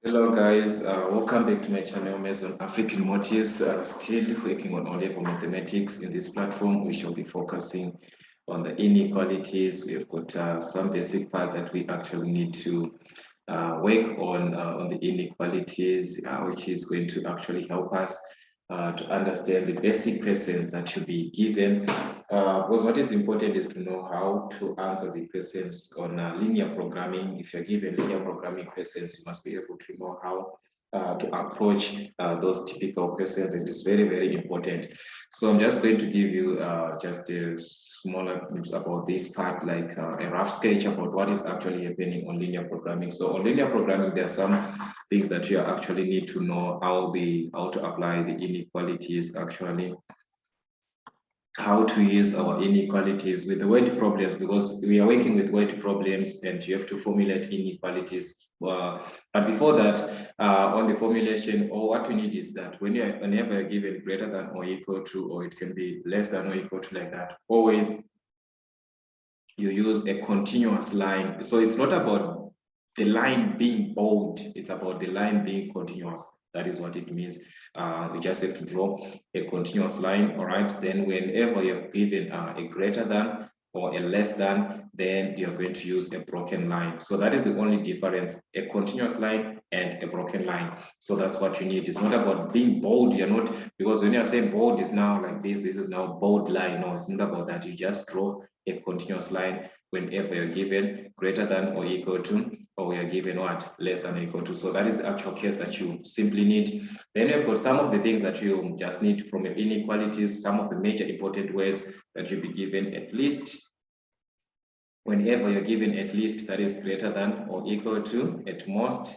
Hello guys, welcome back to my channel based on African motives. Still working on O-level mathematics. In this platform, we shall be focusing on the inequalities. We've got some basic part that we actually need to work on the inequalities, which is going to actually help us to understand the basic questions that should be given. Because what is important is to know how to answer the questions on linear programming. If you're given linear programming questions, you must be able to know how to approach those typical questions, and it's very, very important. So I'm just going to give you just a smaller glimpse about this part, like a rough sketch about what is actually happening on linear programming. So on linear programming, there are some things that you actually need to know how to apply the inequalities, actually how to use our inequalities with the word problems, because we are working with word problems and you have to formulate inequalities. But before that, on the formulation, or what we need is that whenever you're given greater than or equal to, or it can be less than or equal to, like that, always you use a continuous line. So it's not about the line being bold, it's about the line being continuous. That is what it means. We just have to draw a continuous line, all right? Then whenever you're given a greater than or a less than, then you're going to use a broken line. So that is the only difference, a continuous line and a broken line. So that's what you need. It's not about being bold. You're not, because when you're saying bold is now like this is now bold line. No, it's not about that. You just draw a continuous line whenever you're given greater than or equal to, or you're given what, less than or equal to. So that is the actual case that you simply need. Then you've got some of the things that you just need from your inequalities, some of the major important words that you'll be given at least. Whenever you're given at least, that is greater than or equal to, at most,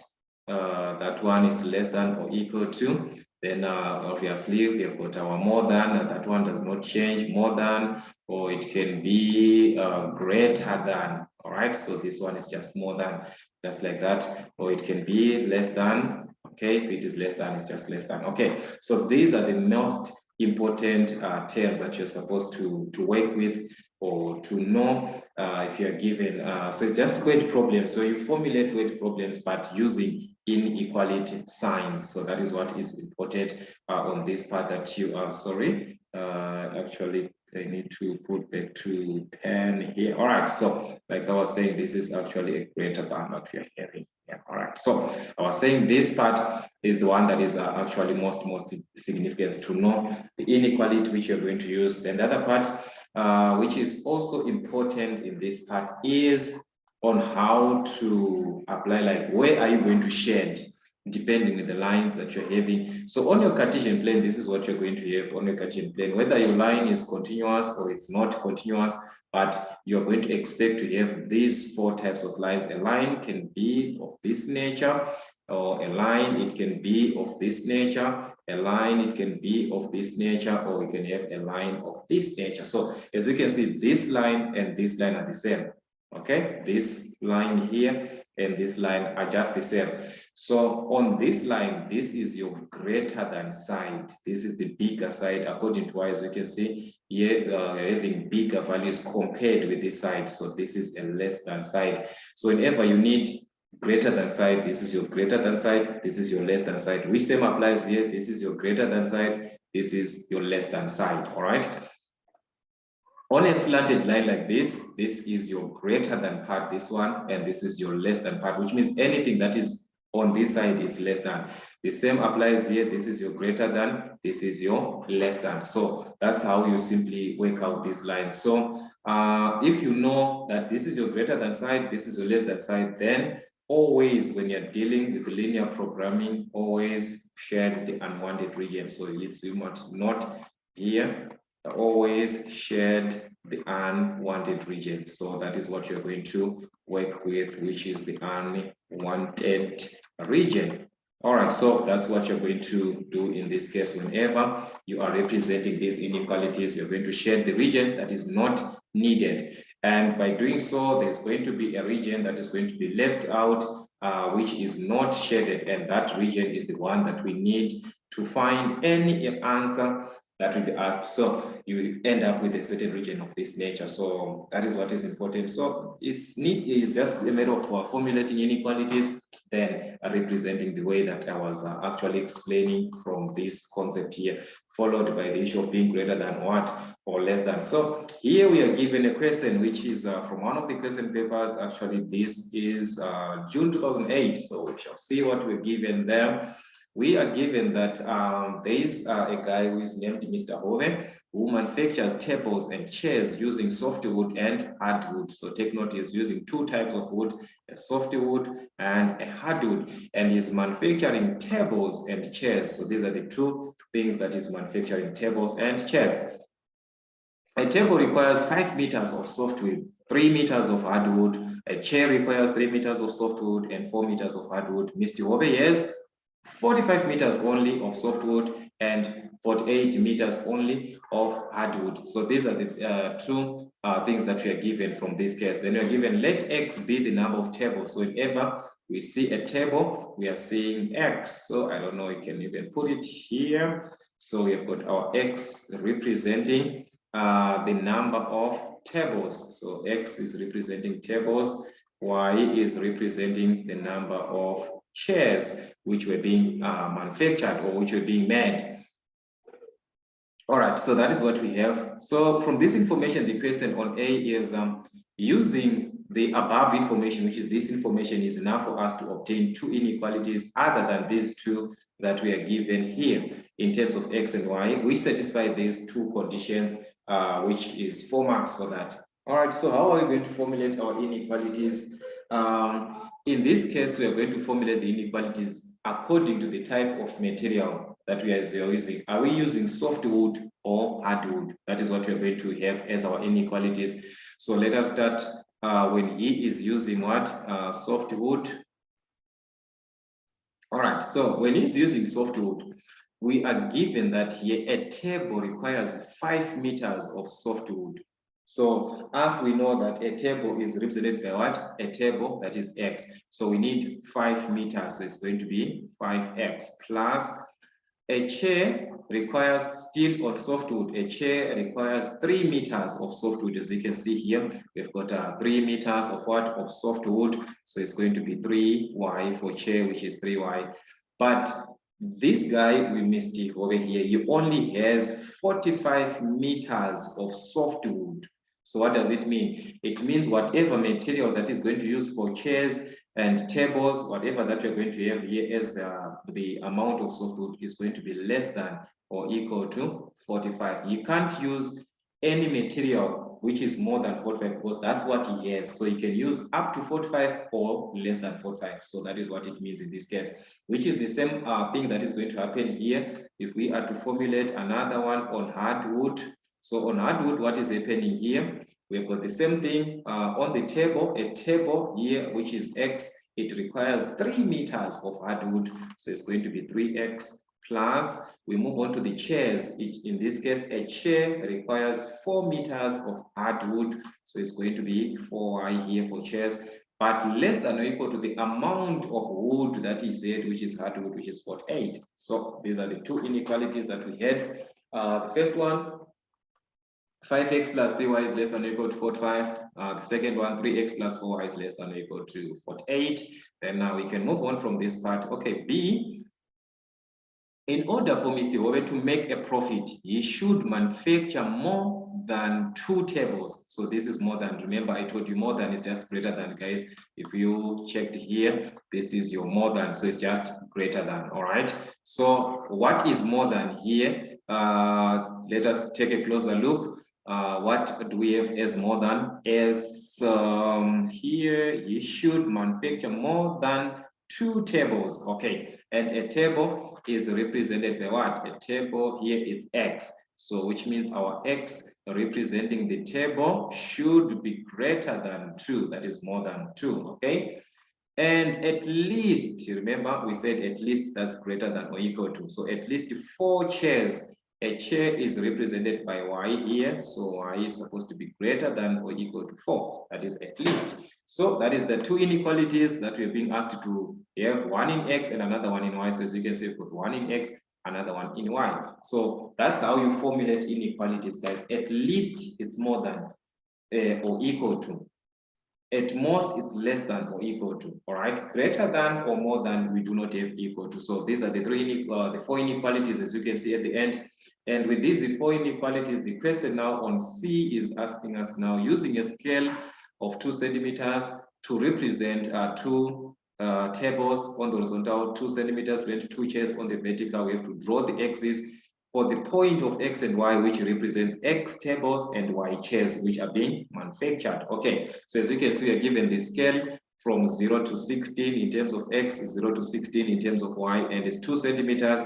that one is less than or equal to. Then obviously we have got our more than, that one does not change, more than, or it can be greater than. All right, so this one is just more than, just like that, or it can be less than. Okay, if it is less than, it's just less than. Okay, so these are the most important terms that you're supposed to work with or to know if you're given. So it's just word problems. So you formulate word problems, but using inequality signs. So that is what is important on this part that you are, sorry, actually I need to put back to pen here. All right, so like I was saying, this is actually a greater than that we are having. Yeah, all right. So I was saying this part is the one that is actually most significant to know the inequality which you're going to use. Then the other part, which is also important in this part, is on how to apply, like where are you going to shed, depending on the lines that you're having. So on your Cartesian plane, this is what you're going to have on your Cartesian plane, whether your line is continuous or it's not continuous, but you're going to expect to have these four types of lines. A line can be of this nature, or a line, it can be of this nature, a line, it can be of this nature, or you can have a line of this nature. So as you can see, this line and this line are the same. Okay, this line here and this line are just the same. So on this line, this is your greater than side. This is the bigger side, according to, as you can see here, having bigger values compared with this side. So this is a less than side. So whenever you need greater than side, this is your greater than side, this is your less than side. Which same applies here? This is your greater than side, this is your less than side. All right. On a slanted line like this is your greater than part, this one, and this is your less than part, which means anything that is on this side is less than. The same applies here. This is your greater than, this is your less than. So that's how you simply work out these lines. So if you know that this is your greater than side, this is your less than side, then always when you're dealing with linear programming, always share the unwanted region. So it's not here, always shared the unwanted region. So that is what you're going to work with, which is the unwanted region. All right, so that's what you're going to do in this case. Whenever you are representing these inequalities, you're going to shade the region that is not needed. And by doing so, there's going to be a region that is going to be left out, which is not shaded. And that region is the one that we need to find any answer that will be asked. So you end up with a certain region of this nature. So that is what is important. So it's just a matter of formulating inequalities, then representing the way that I was actually explaining from this concept here, followed by the issue of being greater than what or less than. So here we are given a question which is from one of the question papers. Actually, this is June 2008. So we shall see what we're given there. We are given that there is a guy who is named Mr. Hove, who manufactures tables and chairs using softwood and hardwood. So take note, he's using two types of wood, a softwood and a hardwood, and he's manufacturing tables and chairs. So these are the two things that is manufacturing, tables and chairs. A table requires 5 meters of softwood, 3 meters of hardwood. A chair requires 3 meters of softwood and 4 meters of hardwood. Mr. Hove has 45 meters only of softwood and 48 meters only of hardwood. So these are the two things that we are given from this case. Then we are given, let X be the number of tables. So whenever we see a table, we are seeing X. So I don't know, you can even put it here. So we have got our X representing the number of tables. So X is representing tables, Y is representing the number of chairs which were being manufactured or which were being made. All right, so that is what we have. So from this information, the question on A is using the above information, which is this information, is enough for us to obtain two inequalities other than these two that we are given here in terms of X and Y. We satisfy these two conditions, which is 4 marks for that. All right, so how are we going to formulate our inequalities? In this case, we are going to formulate the inequalities according to the type of material that we are using. Are we using softwood or hardwood? That is what we are going to have as our inequalities. So let us start when he is using what? Softwood. All right, so when he's using softwood, we are given that here a table requires 5 meters of softwood. So as we know that a table is represented by what? A table, that is X. So we need 5 meters. So it's going to be 5X plus a chair requires steel or softwood. A chair requires 3 meters of softwood. As you can see here, we've got 3 meters of what? Of softwood. So it's going to be 3Y for chair, which is 3Y. But this guy we missed over here, he only has 45 meters of softwood. So what does it mean? It means whatever material that is going to use for chairs and tables, whatever that you're going to have here as the amount of softwood is going to be less than or equal to 45. You can't use any material which is more than 45 because that's what he has. So you can use up to 45 or less than 45. So that is what it means in this case, which is the same thing that is going to happen here if we are to formulate another one on hardwood. So on hardwood, what is happening here? We've got the same thing on the table, a table here, which is X. It requires 3 meters of hardwood. So it's going to be 3X plus, we move on to the chairs. In this case, a chair requires 4 meters of hardwood. So it's going to be 4Y here for chairs, but less than or equal to the amount of wood that is here, which is hardwood, which is 48. So these are the two inequalities that we had. The first one, 5x plus 3y is less than or equal to 45. The second one, 3x plus 4y is less than or equal to 48. Then now we can move on from this part. Okay, B, in order for Mr. Hove to make a profit, he should manufacture more than 2 tables. So this is more than, remember I told you more than is just greater than, guys. If you checked here, this is your more than, so it's just greater than, all right? So what is more than here? Let us take a closer look. What do we have as more than? As here, you should manufacture more than 2 tables, okay? And a table is represented by what? A table here is X. So which means our X representing the table should be greater than 2, that is more than 2, okay? And at least, remember we said at least that's greater than or equal to. So at least 4 chairs. A chair is represented by Y here. So Y is supposed to be greater than or equal to 4. That is at least. So that is the two inequalities that we're being asked to have, one in X and another one in Y. So as you can see, we've got one in X, another one in Y. So that's how you formulate inequalities, guys. At least it's more than or equal to. At most, it's less than or equal to. All right, greater than or more than, we do not have equal to. So these are the the four inequalities, as you can see at the end. And with these four inequalities, the question now on C is asking us now, using a scale of 2 centimeters to represent two tables on the horizontal, 2 centimeters, and 2 chairs on the vertical. We have to draw the axis for the point of X and Y, which represents X tables and Y chairs, which are being manufactured. Okay, so as you can see, we are given the scale from 0 to 16 in terms of X, 0 to 16 in terms of Y, and it's 2 centimeters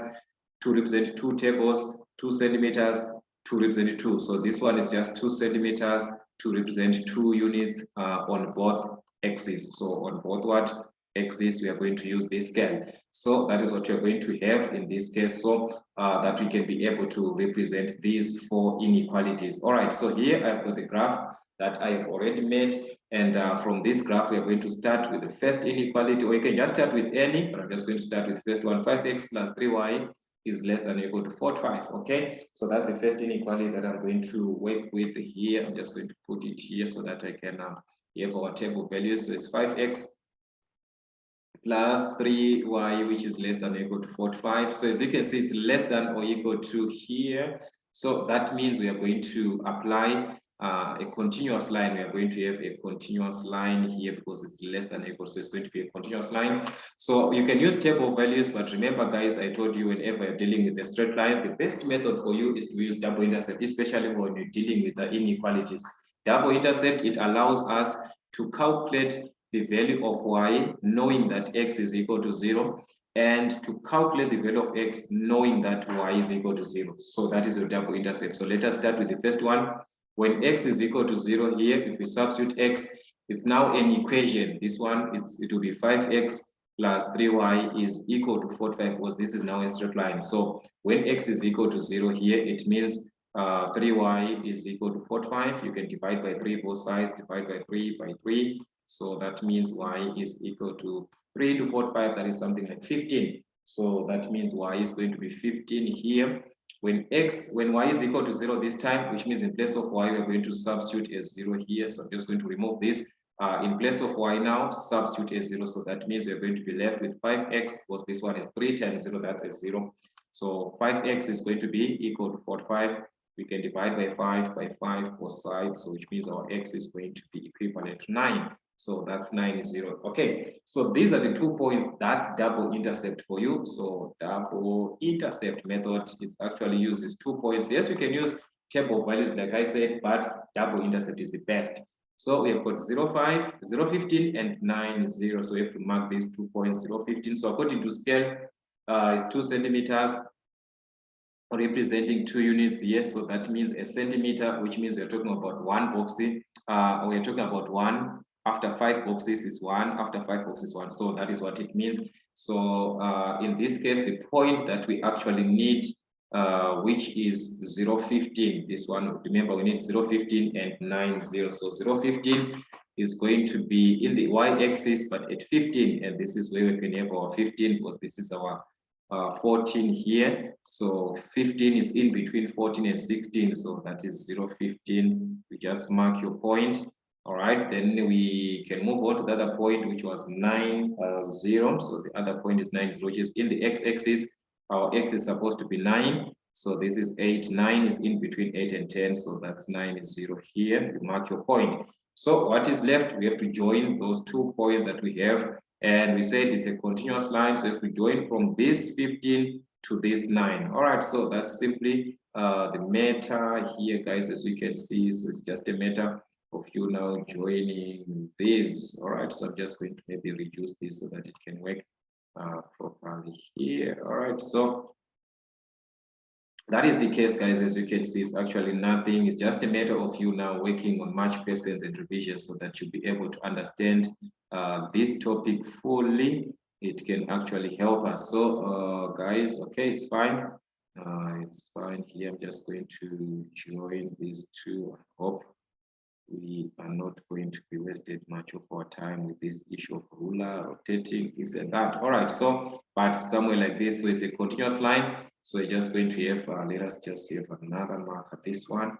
to represent 2 tables, 2 centimeters to represent 2. So this one is just 2 centimeters to represent 2 units on both axes. So on both what axis, we are going to use this scale. So that is what you're going to have in this case, so that we can be able to represent these four inequalities. All right, so here I've got the graph that I've already made, and from this graph, we are going to start with the first inequality, or you can just start with any, but I'm just going to start with the first one. 5x plus 3y is less than or equal to 45. Okay, so that's the first inequality that I'm going to work with here. I'm just going to put it here so that I can have our table values. So it's 5x plus 3y, which is less than or equal to 45. So as you can see, it's less than or equal to here. So that means we are going to apply a continuous line. We are going to have a continuous line here because it's less than or equal, so it's going to be a continuous line. So you can use table values, but remember, guys, I told you whenever you're dealing with the straight lines, the best method for you is to use double intercept, especially when you're dealing with the inequalities. Double intercept, it allows us to calculate the value of y, knowing that x is equal to 0, and to calculate the value of x, knowing that y is equal to 0. So that is your double intercept. So let us start with the first one. When x is equal to 0 here, if we substitute x, it's now an equation. This one is, it will be 5x plus 3y is equal to 45, because this is now a straight line. So when x is equal to 0 here, it means 3y is equal to 45. You can divide by 3 both sides, divide by 3 by 3. So that means y is equal to 3 to 45, that is something like 15. So that means y is going to be 15 here. When y is equal to 0 this time, which means in place of y, we're going to substitute as 0 here. So I'm just going to remove this. In place of y now, substitute as 0. So that means we're going to be left with 5x, because this one is 3 times 0, that's a 0. So 5x is going to be equal to 45. We can divide by 5 both sides, so which means our x is going to be equivalent to 9. So that's 9 is 0. Okay, so these are the 2 points. That's double intercept for you. So double intercept method is actually uses 2 points. Yes, you can use table values like I said, but double intercept is the best. So we have got 0, 5, 0, 15, and 9, 0. So we have to mark these 2 points, 0, 15. So according to scale, is 2 centimeters, representing 2 units. Yes, so that means a centimeter, which means we're talking about 1 box. We're talking about 1. After 5 boxes is 1. After 5 boxes 1. So that is what it means. So in this case, the point that we actually need, which is 0, 15. This one, remember, we need 0, 15 and 9, 0. So 0, 15 is going to be in the y-axis, but at 15, and this is where we can have our 15, because this is our 14 here. So 15 is in between 14 and 16. So that is 0, 15. We just mark your point. All right, then we can move on to the other point, which was 9, 0. So the other point is 9, 0, which is in the x-axis. Our x is supposed to be 9. So this is 8. 9 is in between 8 and 10. So that's 9 is 0 here. You mark your point. So what is left? We have to join those 2 points that we have. And we said it's a continuous line. So if we join from this 15 to this 9. All right, so that's simply the matter here, guys, as you can see. So it's just a matter of you now joining this. All right, so I'm just going to maybe reduce this so that it can work properly here. All right, so that is the case, guys. As you can see, it's actually nothing. It's just a matter of you now working on much patience and revision so that you'll be able to understand this topic fully. It can actually help us. So guys, okay, it's fine. It's fine here. I'm just going to join these two. I hope we are not going to be wasted much of our time with this issue of ruler, rotating, this and that. All right, so, but somewhere like this, so it's a continuous line. So we're just going to have, let us just have another marker, this one.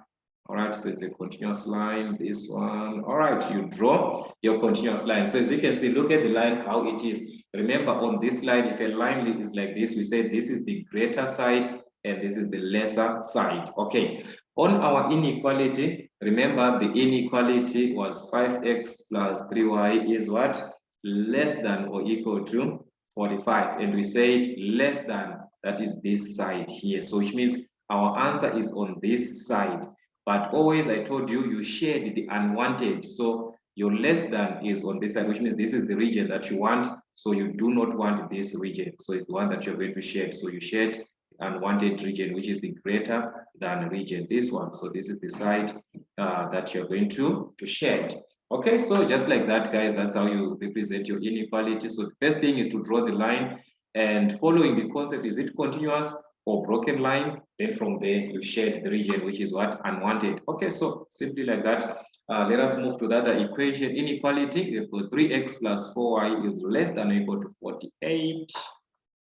All right, so it's a continuous line, this one. All right, you draw your continuous line. So as you can see, look at the line, how it is. Remember on this line, if a line is like this, we say this is the greater side and this is the lesser side. Okay, on our inequality, remember the inequality was 5x plus 3y is what? Less than or equal to 45. And we said less than, that is this side here. So which means our answer is on this side. But always, I told you, you shared the unwanted. So your less than is on this side, which means this is the region that you want. So you do not want this region. So it's the one that you're going to shade. So you shade unwanted region, which is the greater than region, this one. So this is the side that you're going to shade. Okay, so just like that, guys, that's how you represent your inequality. So the first thing is to draw the line, and following the concept, is it continuous or broken line? Then from there you shade the region, which is what? Unwanted. Okay, so simply like that. Let us move to the other equation. Inequality, we have got 3x plus 4y is less than or equal to 48.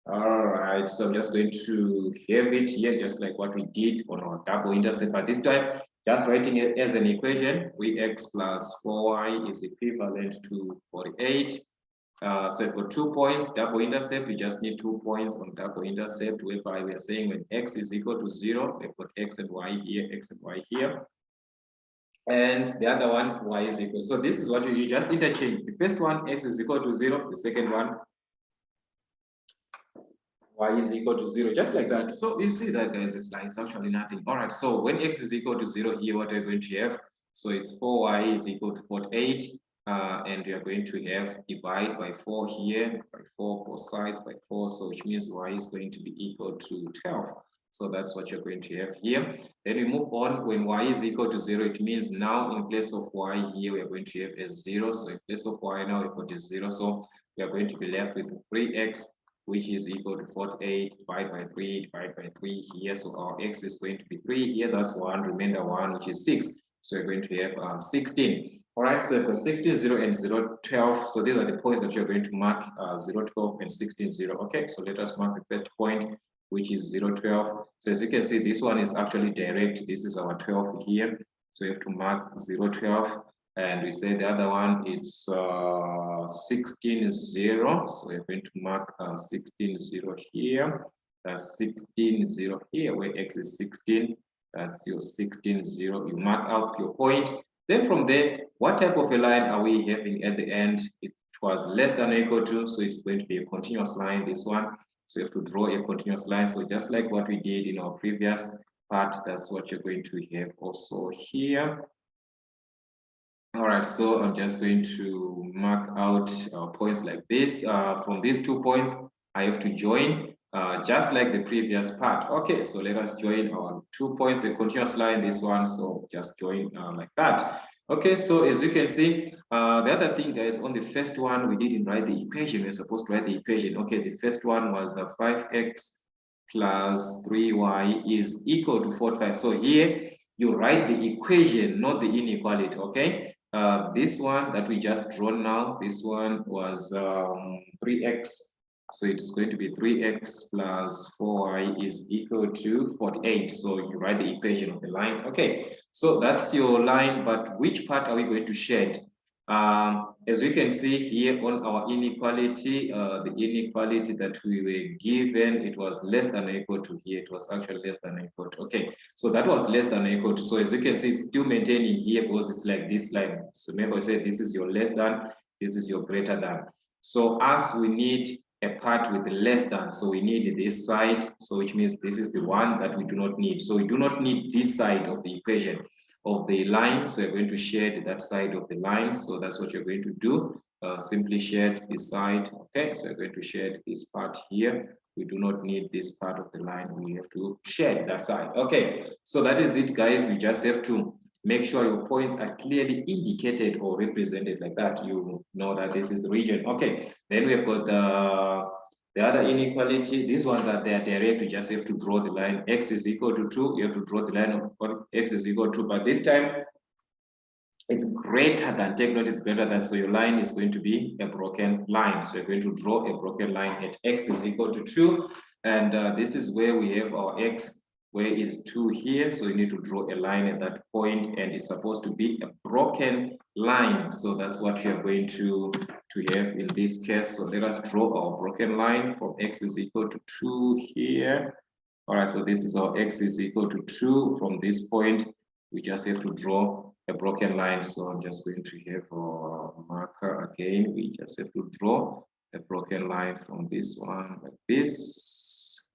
All right, so I'm just going to have it here, just like what we did on our double intercept, but this time just writing it as an equation. 3x plus 4y is equivalent to 48. So for 2 points, double intercept, we just need 2 points on double intercept, whereby we are saying when x is equal to 0, we put x and y here, x and y here. And the other one, y is equal. So this is what you just interchange. The first one, x is equal to 0. The second one, y is equal to 0, just like that. So you see that, guys, it's like actually nothing. All right, so when x is equal to 0 here, what are we going to have? So it's 4y is equal to 48. And we are going to have divide by 4 here, by 4, both sides by 4, so which means y is going to be equal to 12. So that's what you're going to have here. Then we move on. When y is equal to 0, it means now in place of y here, we are going to have as 0. So in place of y now, we put as 0. So we are going to be left with 3x, which is equal to 48, divided by 3, divided by 3 here. So our x is going to be 3 here. That's 1, remainder 1, which is 6. So we're going to have 16. All right, so we've got 16, 0, and 0, 12. So these are the points that you're going to mark, 0, 12, and 16, 0. Okay, so let us mark the first point, which is 0, 12. So as you can see, this one is actually direct. This is our 12 here. So we have to mark 0, 12. And we say the other one is 16, 0. So we're going to mark 16, 0 here. That's 16, 0 here, where x is 16. That's your 16, 0. You mark out your point. Then from there, what type of a line are we having at the end? It was less than or equal to, so it's going to be a continuous line, this one. So you have to draw a continuous line. So just like what we did in our previous part, that's what you're going to have also here. All right, so I'm just going to mark out points like this. From these 2 points, I have to join just like the previous part. Okay, so let us join our 2 points, a continuous line, this one. So just join like that. Okay, so as you can see, the other thing, guys, on the first one, we didn't write the equation. We're supposed to write the equation. Okay, the first one was 5x plus 3y is equal to 45. So here, you write the equation, not the inequality, okay? This one that we just drawn now, this one was 3x. So it is going to be 3x plus 4y is equal to 48. So you write the equation of the line. Okay, so that's your line, but which part are we going to shed? As we can see here on our inequality, the inequality that we were given, it was less than or equal to here. It was actually less than or equal to. Okay, so that was less than or equal to. So as you can see, it's still maintaining here because it's like this line. So remember, I said this is your less than, this is your greater than. So as we need a part with less than, so we need this side. So which means this is the one that we do not need. So we do not need this side of the equation of the line, so you're going to shade that side of the line. So that's what you're going to do. Simply shade this side. Okay, so you're going to shade this part here. We do not need this part of the line. We have to shade that side. Okay, so that is it, guys. You just have to make sure your points are clearly indicated or represented like that. You know that this is the region. Okay, then we've got the other inequality. These ones are there direct. You just have to draw the line. X is equal to 2. You have to draw the line of x is equal to, but this time it's greater than. Take note, it's greater than. So your line is going to be a broken line. So you're going to draw a broken line at x is equal to 2. And this is where we have our x where is 2 here? So you need to draw a line at that point, and it's supposed to be a broken line. So that's what we are going to have in this case. So let us draw our broken line from x is equal to 2 here. All right, so this is our x is equal to 2. From this point, we just have to draw a broken line. So I'm just going to have a marker again. We just have to draw a broken line from this one like this.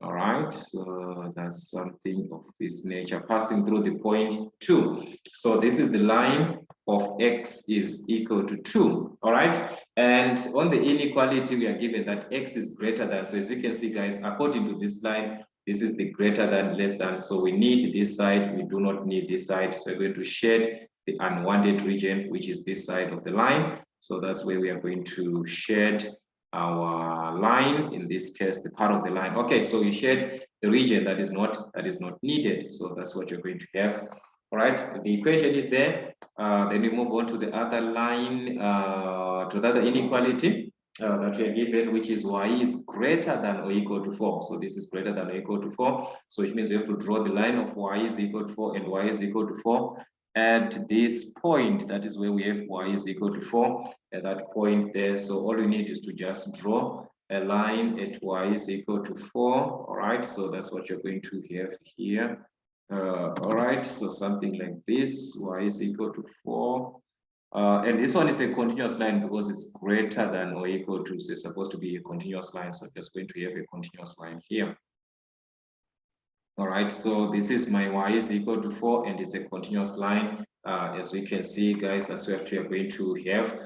All right, so that's something of this nature passing through the point 2. So this is the line of x is equal to 2. All right, and on the inequality, we are given that x is greater than. So as you can see, guys, according to this line, this is the greater than, less than. So we need this side, we do not need this side. So we're going to shade the unwanted region, which is this side of the line. So that's where we are going to shade our line, in this case, the part of the line. Okay, so you shade the region that is not needed. So that's what you're going to have. All right, the equation is there. Then we move on to the other line, to the other inequality that we are given, which is y is greater than or equal to 4. So this is greater than or equal to 4. So which means you have to draw the line of y is equal to 4 and y is equal to 4. At this point, that is where we have y is equal to 4 at that point there. So all you need is to just draw a line at y is equal to 4. All right, so that's what you're going to have here. All right, so something like this, y is equal to 4. And this one is a continuous line because it's greater than or equal to, so it's supposed to be a continuous line. So I'm just going to have a continuous line here. All right, so this is my y is equal to 4 and it's a continuous line. As we can see, guys, that's what we are going to have.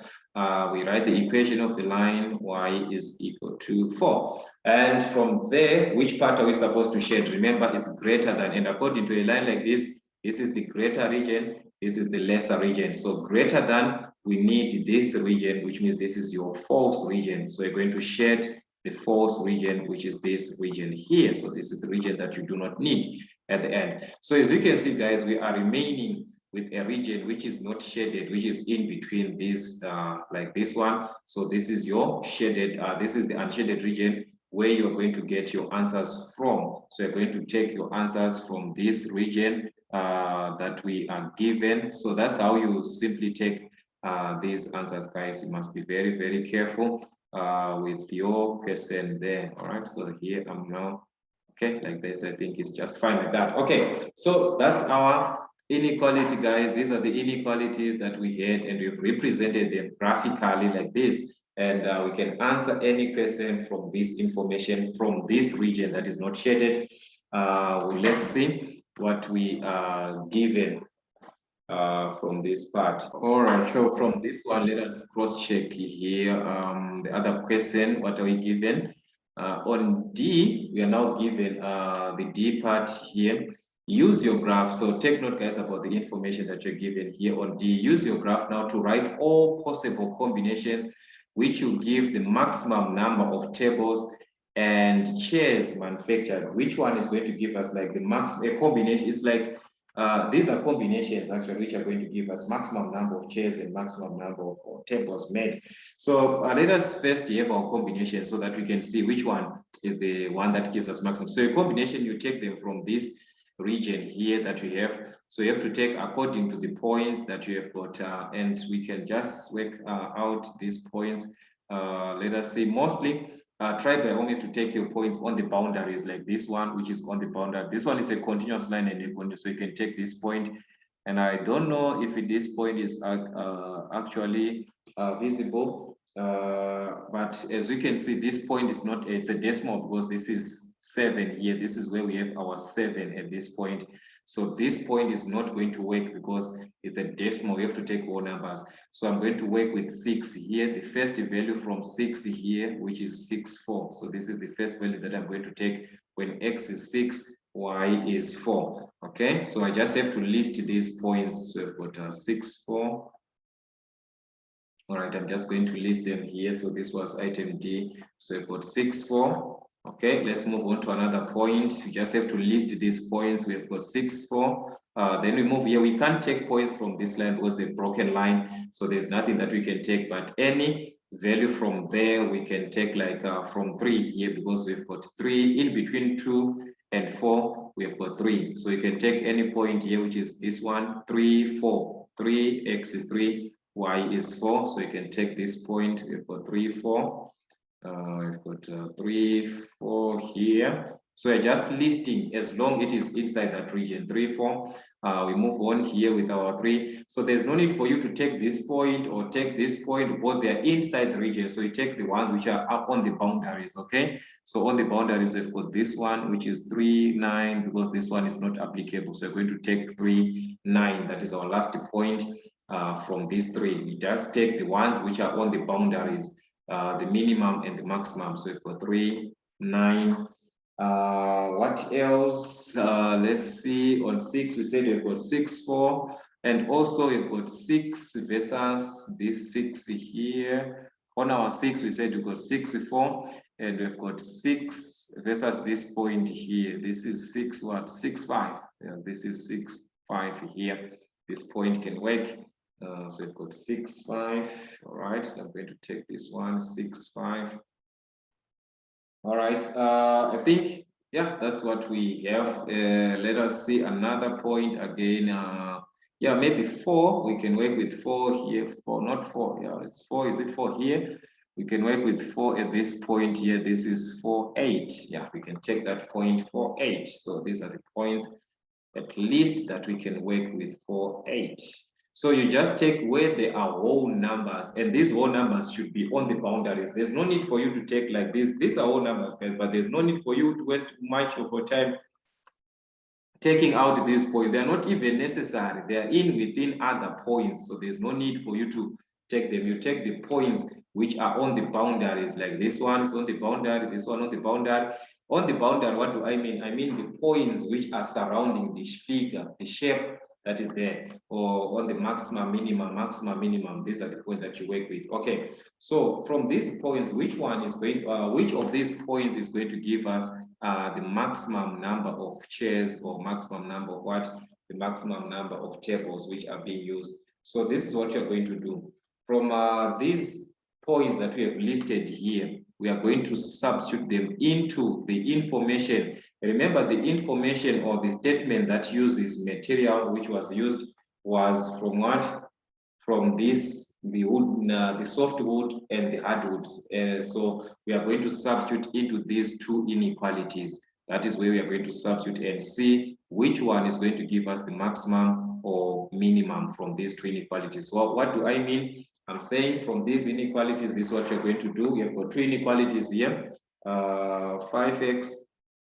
We write the equation of the line y is equal to 4. And from there, which part are we supposed to shade? Remember, it's greater than, and according to a line like this is the greater region, this is the lesser region. So greater than, we need this region, which means this is your false region. So you're going to shade the false region, which is this region here. So this is the region that you do not need at the end. So as you can see, guys, we are remaining with a region which is not shaded, which is in between this, like this one. So this is your shaded, this is the unshaded region where you're going to get your answers from. So you're going to take your answers from this region that we are given. So that's how you simply take these answers, guys. You must be very, very careful with your question there. All right, so here I'm now, okay, like this. I think it's just fine like that. Okay, so that's our inequality, guys. These are the inequalities that we had, and we've represented them graphically like this. And we can answer any question from this information from this region that is not shaded. Let's see what we are given from this part. All right, so from this one, let us cross-check here. The other question, what are we given? On D, we are now given the D part here. Use your graph. So take note, guys, about the information that you're given here on D. Use your graph now to write all possible combinations which will give the maximum number of tables and chairs manufactured. Which one is going to give us like the max, a combination? It's like these are combinations actually which are going to give us maximum number of chairs and maximum number of tables made. So let us first have our combination so that we can see which one is the one that gives us maximum. So a combination, you take them from this region here that we have. So you have to take according to the points that you have got, and we can just work out these points. Let us say mostly try by all means to take your points on the boundaries, like this one, which is on the boundary. This one is a continuous line, and so you can take this point. And I don't know if this point is actually visible, but as we can see, this point is not, it's a decimal because this is 7 here. This is where we have our 7 at this point. So this point is not going to work because it's a decimal. We have to take all numbers. So I'm going to work with 6 here. The first value from 6 here, which is 6, 4. So this is the first value that I'm going to take when x is 6, y is 4. Okay, so I just have to list these points. So I've got 6, 4. All right, I'm just going to list them here. So this was item D. So I've got 6, 4. Okay, let's move on to another point. You just have to list these points. We've got 6, 4. Then we move here. We can't take points from this line because it's a broken line. So there's nothing that we can take, but any value from there we can take, like from 3 here, because we've got 3 in between 2 and 4, we have got 3. So you can take any point here, which is this one, 3, 4. 3x is 3, y is 4. So you can take this point, we've got 3, 4. We've got 3, 4 here. So we're just listing as long it is inside that region, 3, 4. We move on here with our 3. So there's no need for you to take this point or take this point because they are inside the region. So you take the ones which are up on the boundaries, okay? So on the boundaries, we've got this one, which is 3, 9, because this one is not applicable. So we're going to take 3, 9. That is our last point from these 3. We just take the ones which are on the boundaries, the minimum and the maximum. So we've got 3, 9. What else? Let's see. On 6, we said we've got 6, 4. And also we've got 6 versus this 6 here. On our 6, we said we've got 6, 4. And we've got 6 versus this point here. This is 6, what? 6, 5. Yeah, this is 6, 5 here. This point can work. So we've got 6, 5. All right. So I'm going to take this one, 6, 5. All right, I think, yeah, that's what we have. Let us see another point again. Yeah, maybe 4. We can work with 4 here. 4, not 4. Yeah, it's 4. Is it 4 here? We can work with 4 at this point here. This is 4, 8. Yeah, we can take that point 4, 8. So these are the points at least that we can work with 4, 8. So you just take where there are whole numbers, and these whole numbers should be on the boundaries. There's no need for you to take like this. These are whole numbers, guys, but there's no need for you to waste much of your time taking out these points. They're not even necessary. They are within other points. So there's no need for you to take them. You take the points which are on the boundaries, like this one is on the boundary, this one on the boundary. On the boundary, what do I mean? I mean the points which are surrounding the figure, the shape that is there, or on the maximum, minimum. These are the points that you work with. Okay, so from these points, which one is going? Which of these points is going to give us the maximum number of chairs, or maximum number of what? The maximum number of tables which are being used. So this is what you're going to do. From these points that we have listed here, we are going to substitute them into the information. Remember, the information or the statement that uses material which was used was from what? From this, the wood, the softwood and the hardwoods. So we are going to substitute into these two inequalities. That is where we are going to substitute and see which one is going to give us the maximum or minimum from these two inequalities. So what do I mean? I'm saying from these inequalities, this is what you're going to do. We have got two inequalities here. 5x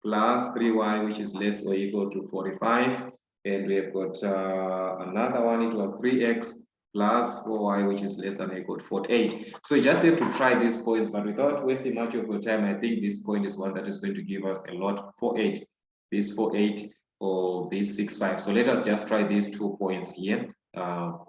plus 3y, which is less or equal to 45. And we have got another one, it was 3x plus 4y, which is less than or equal to 48. So you just have to try these points, but without wasting much of your time, I think this point is one that is going to give us a lot. 48, this 48, or this 65. So let us just try these 2 points here.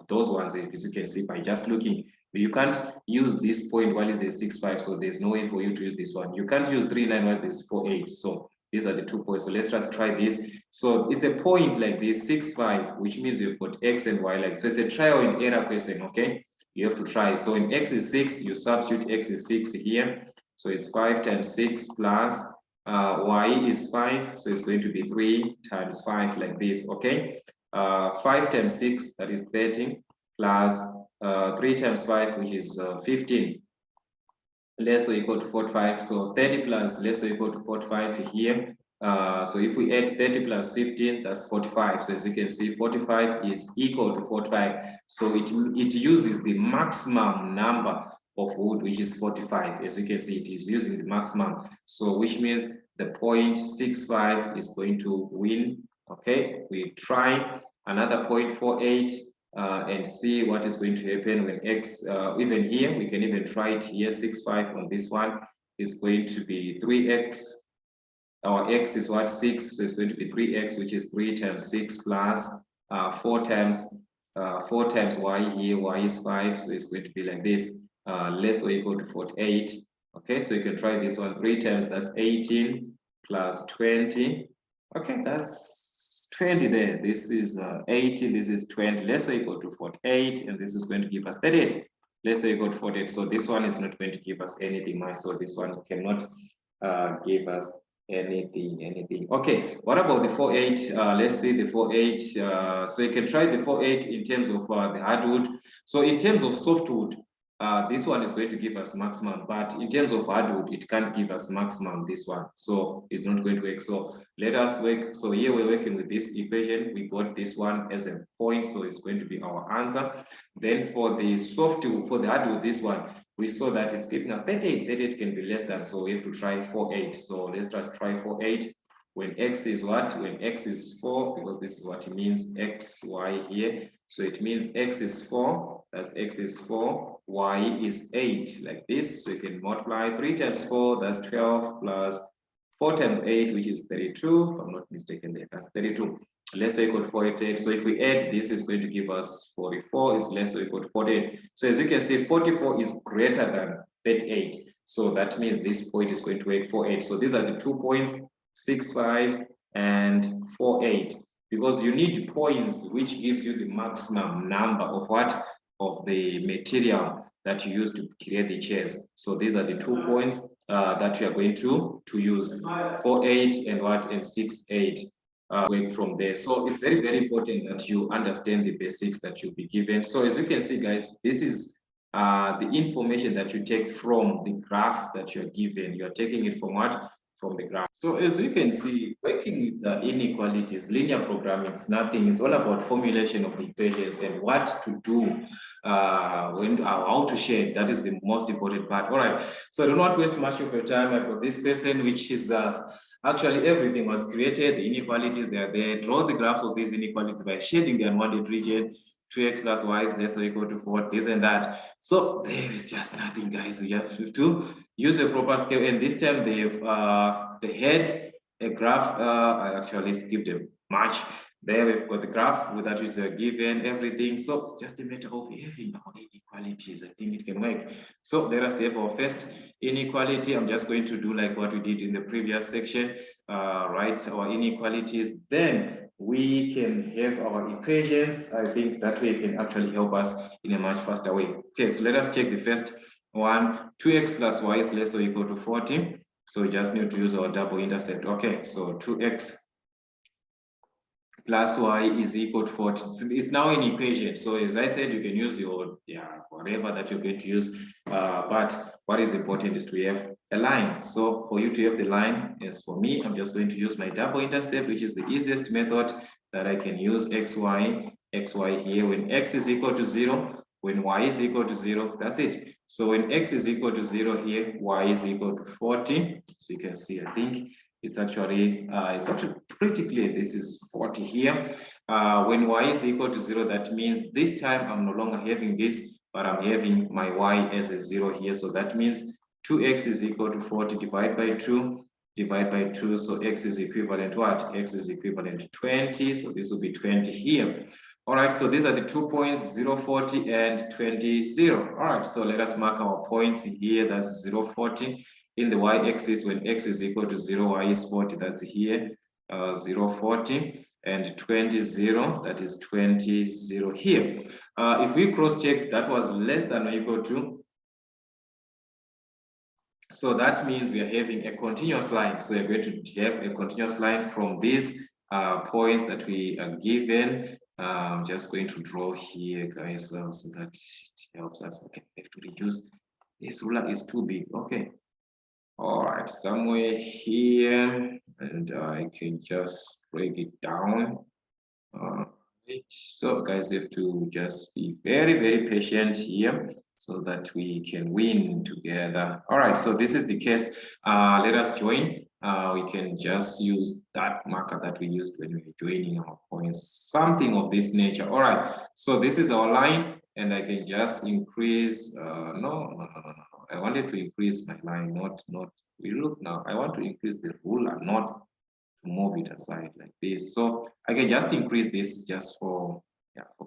Those ones, as you can see, by just looking, you can't use this point while it's the 65, so there's no way for you to use this one. You can't use 39 while there's 48. So these are the 2 points. So let's just try this. So it's a point like this, 65, which means we've got x and y like. So it's a trial and error question, okay? You have to try. So in x is 6, you substitute x is 6 here. So it's 5 times 6 plus y is 5. So it's going to be 3 times 5 like this, okay? 5 times 6, that is 30, plus 3 times 5, which is 15, less or equal to 45. So 30 plus less or equal to 45 here. So if we add 30 plus 15, that's 45. So as you can see, 45 is equal to 45. So it uses the maximum number of wood, which is 45. As you can see, it is using the maximum. So which means the 0.65 is going to win. Okay, we try another 0.48 and see what is going to happen when x, even here, we can even try it here, 65 on this one is going to be 3x. Our x is what? 6, so it's going to be 3x, which is 3 times 6 plus 4 times y here, y is 5, so it's going to be like this, less or equal to 48. Okay, so you can try this one, 3 times, that's 18 plus 20. Okay, that's 20 there. This is 80, this is 20, less or equal to 48, and this is going to give us 38, less or equal to 48. So this one is not going to give us anything much, so this one cannot give us anything. Okay, what about the 4/8? Let's see the 4/8. So you can try the 4/8 in terms of the hardwood. So in terms of softwood, this one is going to give us maximum, but in terms of hardwood, it can't give us maximum, this one. So it's not going to work. So let us work. So here we're working with this equation. We got this one as a point, so it's going to be our answer. Then for the softwood, for the hardwood, this one, we saw that it's giving a 38. 38 can be less than, so we have to try 4/8. So let's just try 4/8. When x is what? When x is 4, because this is what it means, x, y here. So it means x is 4, that's x is 4, y is 8, like this. So you can multiply 3 times 4, that's 12, plus 4 times 8, which is 32, if I'm not mistaken there, that's 32. Less or equal to 48. So if we add, this is going to give us 44 is less or equal to 48. So as you can see, 44 is greater than 38. So that means this point is going to make 48. So these are the 2 points, 6,5 and 4,8. Because you need points which gives you the maximum number of what? Of the material that you use to create the chairs. So these are the 2 points that we are going to use, 4,8 and what? And 6,8. Work from there. So it's very, very important that you understand the basics that you'll be given. So as you can see, guys, this is the information that you take from the graph that you're given. You're taking it from what? From the graph. So as you can see, working with the inequalities, linear programming is nothing. It's all about formulation of the equations and what to do how to shade. That is the most important part. All right. So I do not waste much of your time. I've got this question, which is actually everything was created. The inequalities, they are there. Draw the graphs of these inequalities by shading the unwanted region. 2x plus y is less or equal to 4, this and that. So there is just nothing, guys. We have to use a proper scale. And this time they've had a graph. I actually skipped a much. There we've got the graph that is given everything. So it's just a matter of having our inequalities. I think it can work. So let us have our first inequality. I'm just going to do like what we did in the previous section. Write our inequalities. Then we can have our equations. I think that way can actually help us in a much faster way. Okay, so let us check the first one. 2x plus y is less or equal to 40. So we just need to use our double intercept. Okay, so 2x plus y is equal to 40. It's now an equation. So as I said, you can use your whatever that you're going to use. But what is important is to have a line. So for you to have the line, as for me, I'm just going to use my double intercept, which is the easiest method that I can use. xy here. When x is equal to 0, when y is equal to 0, that's it. So when x is equal to 0 here, y is equal to 40. So you can see, I think it's actually pretty clear. This is 40 here. When y is equal to 0, that means this time I'm no longer having this, but I'm having my y as a 0 here. So that means 2x is equal to 40 divided by 2. So x is equivalent to what? X is equivalent to 20. So this will be 20 here. All right, so these are the 2 points, 0, 40 and 20, 0. All right, so let us mark our points here. That's 0, 40. In the y-axis, when x is equal to 0, y is 40, that's here, 0, 40, and 20, 0, that is 20, 0 here. If we cross-check, that was less than or equal to, so that means we are having a continuous line. So we're going to have a continuous line from these points that we are given. I'm just going to draw here, guys, so that it helps us. Okay, I have to reduce. This ruler is too big. Okay. All right, somewhere here, and I can just break it down. So guys, you have to just be very, very patient here so that we can win together. All right, so this is the case. Let us join. We can just use that marker that we used when we were joining our points, something of this nature. All right, so this is our line, and I can just increase. No. I wanted to increase my line, not. We look now. I want to increase the ruler, not to move it aside like this. So I can just increase this just for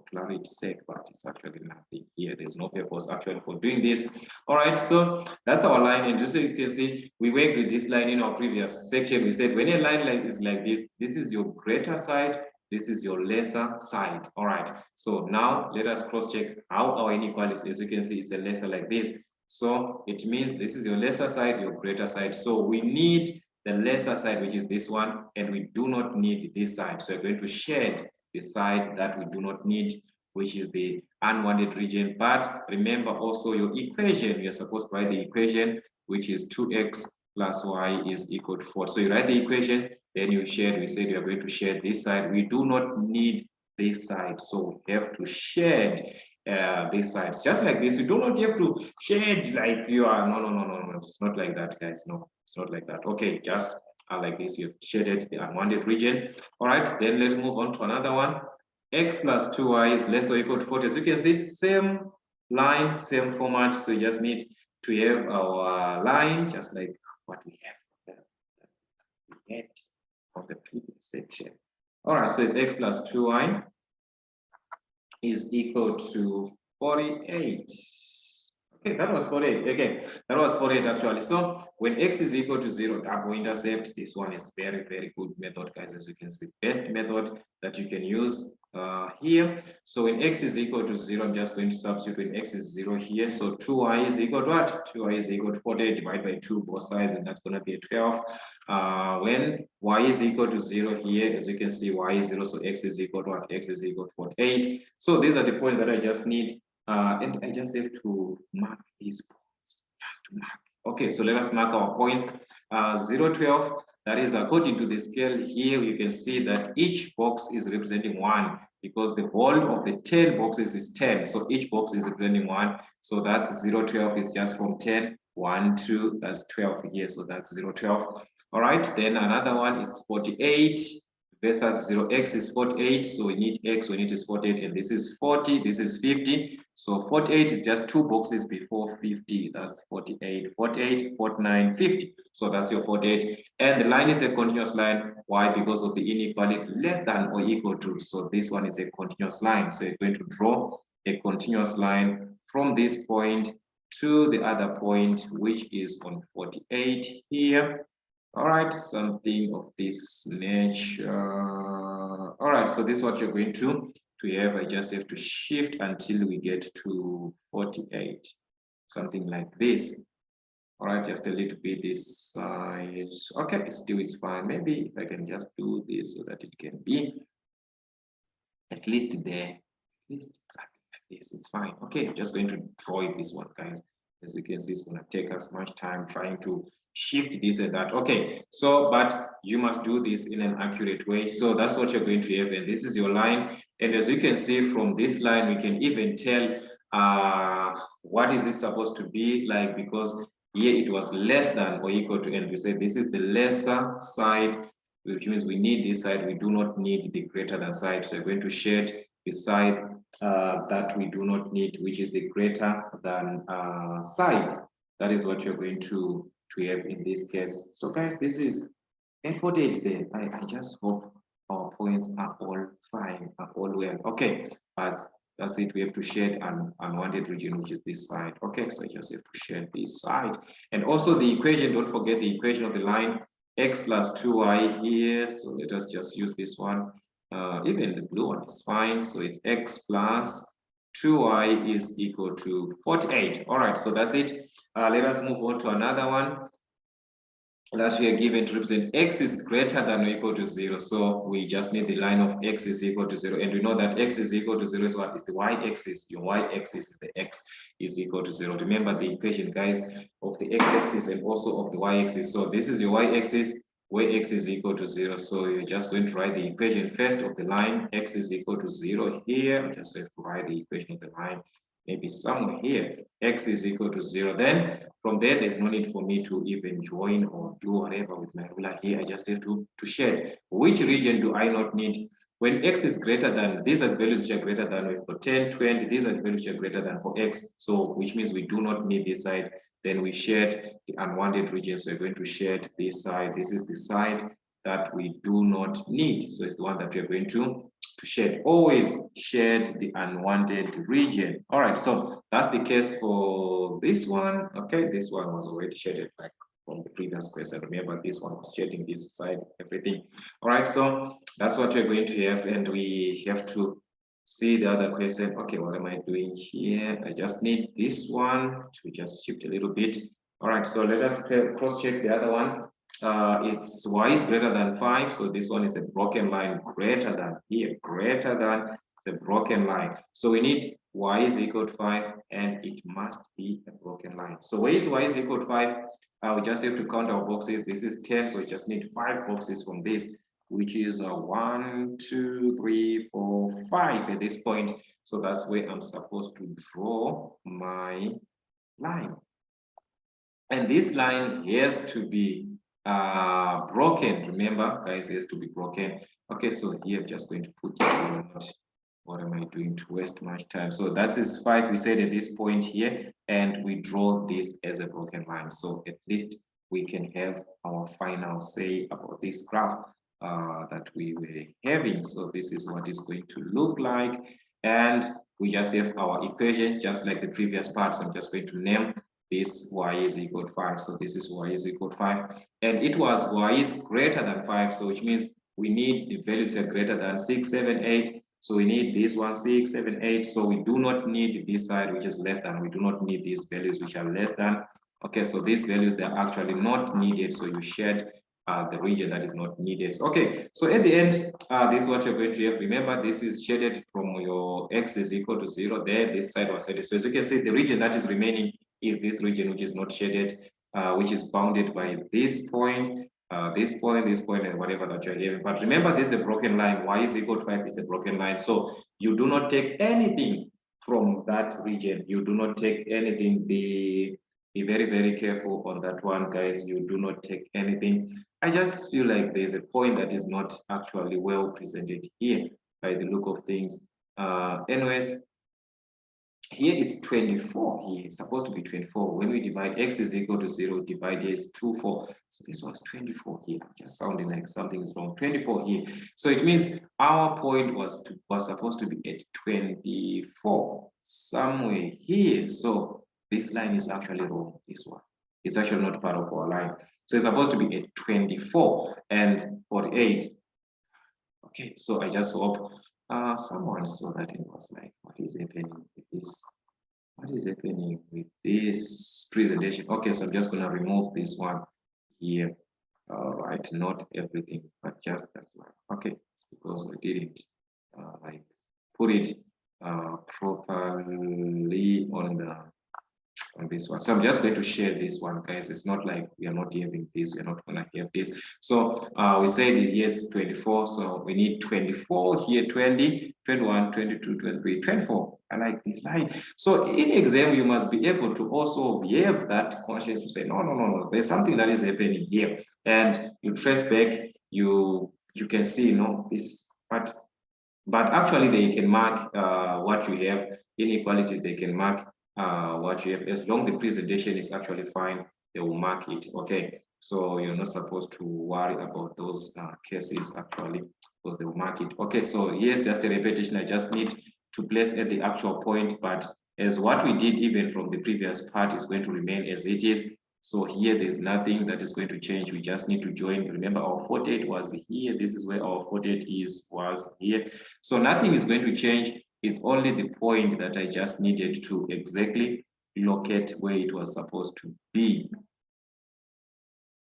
clarity's sake, but it's actually nothing here. There's no purpose actually for doing this. All right, so that's our line, and just so you can see, we worked with this line in our previous section. We said when a line is like this, this is your greater side, this is your lesser side. All right, so now let us cross-check how our inequality, as you can see, it's a lesser like this. So it means this is your lesser side, your greater side. So we need the lesser side, which is this one, and we do not need this side. So we're going to shed the side that we do not need, which is the unwanted region. But remember also your equation, you're supposed to write the equation, which is 2x plus y is equal to 4. So you write the equation, then you shed, we said you are going to shed this side. We do not need this side, so we have to shed this side. Just like this, you do not have to shed like you are, no, it's not like that, guys. No, it's not like that. Okay, just like this, you've shaded the unwanted region. All right, then let's move on to another one. X plus 2y is less or equal to 40. As you can see, same line, same format. So you just need to have our line, just like what we have of the previous section. All right, so it's x plus 2y is equal to 48. Okay, that was 48. Okay, that was 48 actually. So when x is equal to 0, double intercept, this one is very, very good method, guys, as you can see. Best method that you can use here. So when x is equal to 0, I'm just going to substitute when x is 0 here. So 2y is equal to what? 2y is equal to 48 divided by 2 both sides, and that's going to be a 12. When y is equal to 0 here, as you can see, y is 0, so x is equal to what? X is equal to 48. So these are the points that I just need. And I just have to mark these points. Just to mark. Okay, so let us mark our points. 0, 12. That is according to the scale here. You can see that each box is representing 1 because the whole of the 10 boxes is 10. So each box is representing 1. So that's 0, 12 is just from 10. 1, 2, that's 12 here. So that's 0, 12. All right, then another one is 48 versus 0x is 48. So we need x when it is 48, and this is 40, this is 50. So 48 is just 2 boxes before 50. That's 48, 48, 49, 50. So that's your 48. And the line is a continuous line. Why? Because of the inequality less than or equal to. So this one is a continuous line. So you're going to draw a continuous line from this point to the other point, which is on 48 here. All right, something of this nature. All right, so this is what you're going to have. I just have to shift until we get to 48, something like this. All right, just a little bit this size. Okay, still is fine. Maybe if I can just do this so that it can be at least there, at least exactly like this. It's fine. Okay, I'm just going to draw this one, guys. As you can see, it's going to take us much time trying to shift this and that. Okay, so but you must do this in an accurate way. So that's what you're going to have, and this is your line. And as you can see from this line, we can even tell what is it supposed to be like, because here it was less than or equal to, and we say this is the lesser side, which means we need this side, we do not need the greater than side. So we're going to shed the side that we do not need, which is the greater than side. That is what you're going to have in this case. So guys, this is F48 there. I just hope our points are all fine, are all well. Okay, as that's it, we have to shed an unwanted region, which is this side. Okay, so I just have to shed this side. And also the equation, don't forget the equation of the line, x plus 2y here. So let us just use this one. Even the blue one is fine. So it's x plus 2y is equal to 48. All right, so that's it. Let us move on to another one that we are given to represent x is greater than or equal to 0. So we just need the line of x is equal to 0. And we know that x is equal to 0 is what? Is the y-axis. Your y-axis is the x is equal to 0. Remember the equation, guys, of the x-axis and also of the y-axis. So this is your y-axis, where x is equal to 0. So you're just going to write the equation first of the line, x is equal to 0 here. I just have to write the equation of the line, maybe somewhere here, x is equal to 0. Then from there, there's no need for me to even join or do whatever with my ruler here. I just have to shed. Which region do I not need? When x is greater than, these are the values which are greater than, we've got 10, 20, these are the values which are greater than for x. So which means we do not need this side. Then we shed the unwanted region. So we're going to shed this side. This is the side that we do not need. So it's the one that we're going to shed. Always shed the unwanted region. All right, so that's the case for this one. Okay, this one was already shaded back from the previous question. Remember, this one was shedding this side, everything. All right, so that's what we're going to have, and we have to see the other question. Okay, what am I doing here? I just need this one to just shift a little bit. All right, so let us cross-check the other one. it's y is greater than 5, so this one is a broken line. Greater than here, greater than, it's a broken line. So we need y is equal to 5, and it must be a broken line. So where is y is equal to 5? We just have to count our boxes. This is 10, so we just need 5 boxes from this, which is 1, 2, 3, 4, 5 at this point. So that's where I'm supposed to draw my line. And this line has to be broken. Remember, guys, it has to be broken. Okay, so here I'm just going to put zero. What am I doing to waste much time? So that is 5, we said at this point here, and we draw this as a broken line. So at least we can have our final say about this graph that we were having. So this is what it's going to look like. And we just have our equation, just like the previous parts. I'm just going to name this y is equal to 5. So this is y is equal to 5. And it was y is greater than 5. So which means we need the values are greater than 6, 7, 8. So we need this one, 6, 7, 8. So we do not need this side, which is less than. We do not need these values, which are less than. Okay, so these values, they're actually not needed. So you shed the region that is not needed. Okay, so at the end, this is what you're going to have. Remember, this is shaded from your x is equal to 0. There, this side was shaded. So as you can see, the region that is remaining is this region which is not shaded, which is bounded by this point, this point, this point, and whatever that you're having. But remember, this is a broken line. Y is equal to 5 is a broken line. So you do not take anything from that region. You do not take anything. Be very, very careful on that one, guys. You do not take anything. I just feel like there's a point that is not actually well presented here by the look of things. Anyways, here is 24. Here it's supposed to be 24. When we divide x is equal to 0, divide is 2, 4. So this was 24 here. Just sounding like something is wrong. 24 here. So it means our point was supposed to be at 24 somewhere here. So this line is actually wrong. This one. It's actually not part of our line. So it's supposed to be at 24 and 48. Okay, so I just hope someone saw that and was like, what is happening with this? What is happening with this presentation? Okay, so I'm just going to remove this one here. Right, not everything, but just that one. Okay, it's because I didn't like put it properly on this one. So I'm just going to share this one, guys. It's not like we are not having this, we're not gonna have this. So we said yes, 24. So we need 24 here, 20, 21, 22, 23, 24. I like this line. So in exam, you must be able to also have that conscience to say, no, there's something that is happening here. And you trace back, you can see, this, but actually they can mark what you have. Inequalities, they can mark what you have. As long as the presentation is actually fine, they will mark it. Okay, so you're not supposed to worry about those cases actually, because they will mark it. Okay, so here's just a repetition. I just need to place at the actual point, but as what we did even from the previous part is going to remain as it is. So here there's nothing that is going to change. We just need to join. Remember, our 48 was here. This is where our 48 was here. So nothing is going to change. It's only the point that I just needed to exactly locate where it was supposed to be.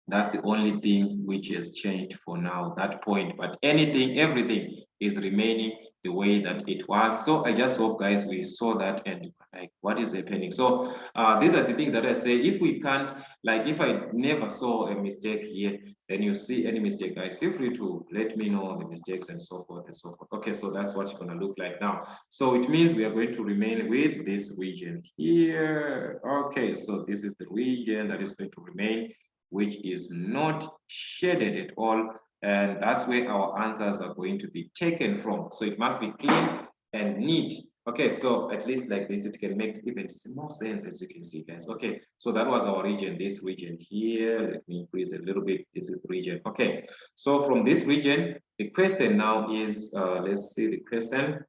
That's the only thing which has changed for now, that point. But everything is remaining the way that it was. So I just hope, guys, we saw that and like, what is happening? So these are the things that I say. If we can't, like, if I never saw a mistake here, then you see any mistake, guys, feel free to let me know the mistakes and so forth and so forth. Okay, so that's what it's going to look like now. So it means we are going to remain with this region here. Okay, so this is the region that is going to remain, which is not shaded at all. And that's where our answers are going to be taken from. So it must be clean and neat. Okay, so at least like this, it can make even more sense, as you can see, guys. Okay, so that was our region, this region here. Let me increase a little bit. This is the region. Okay, so from this region, the question now is, let's see the question.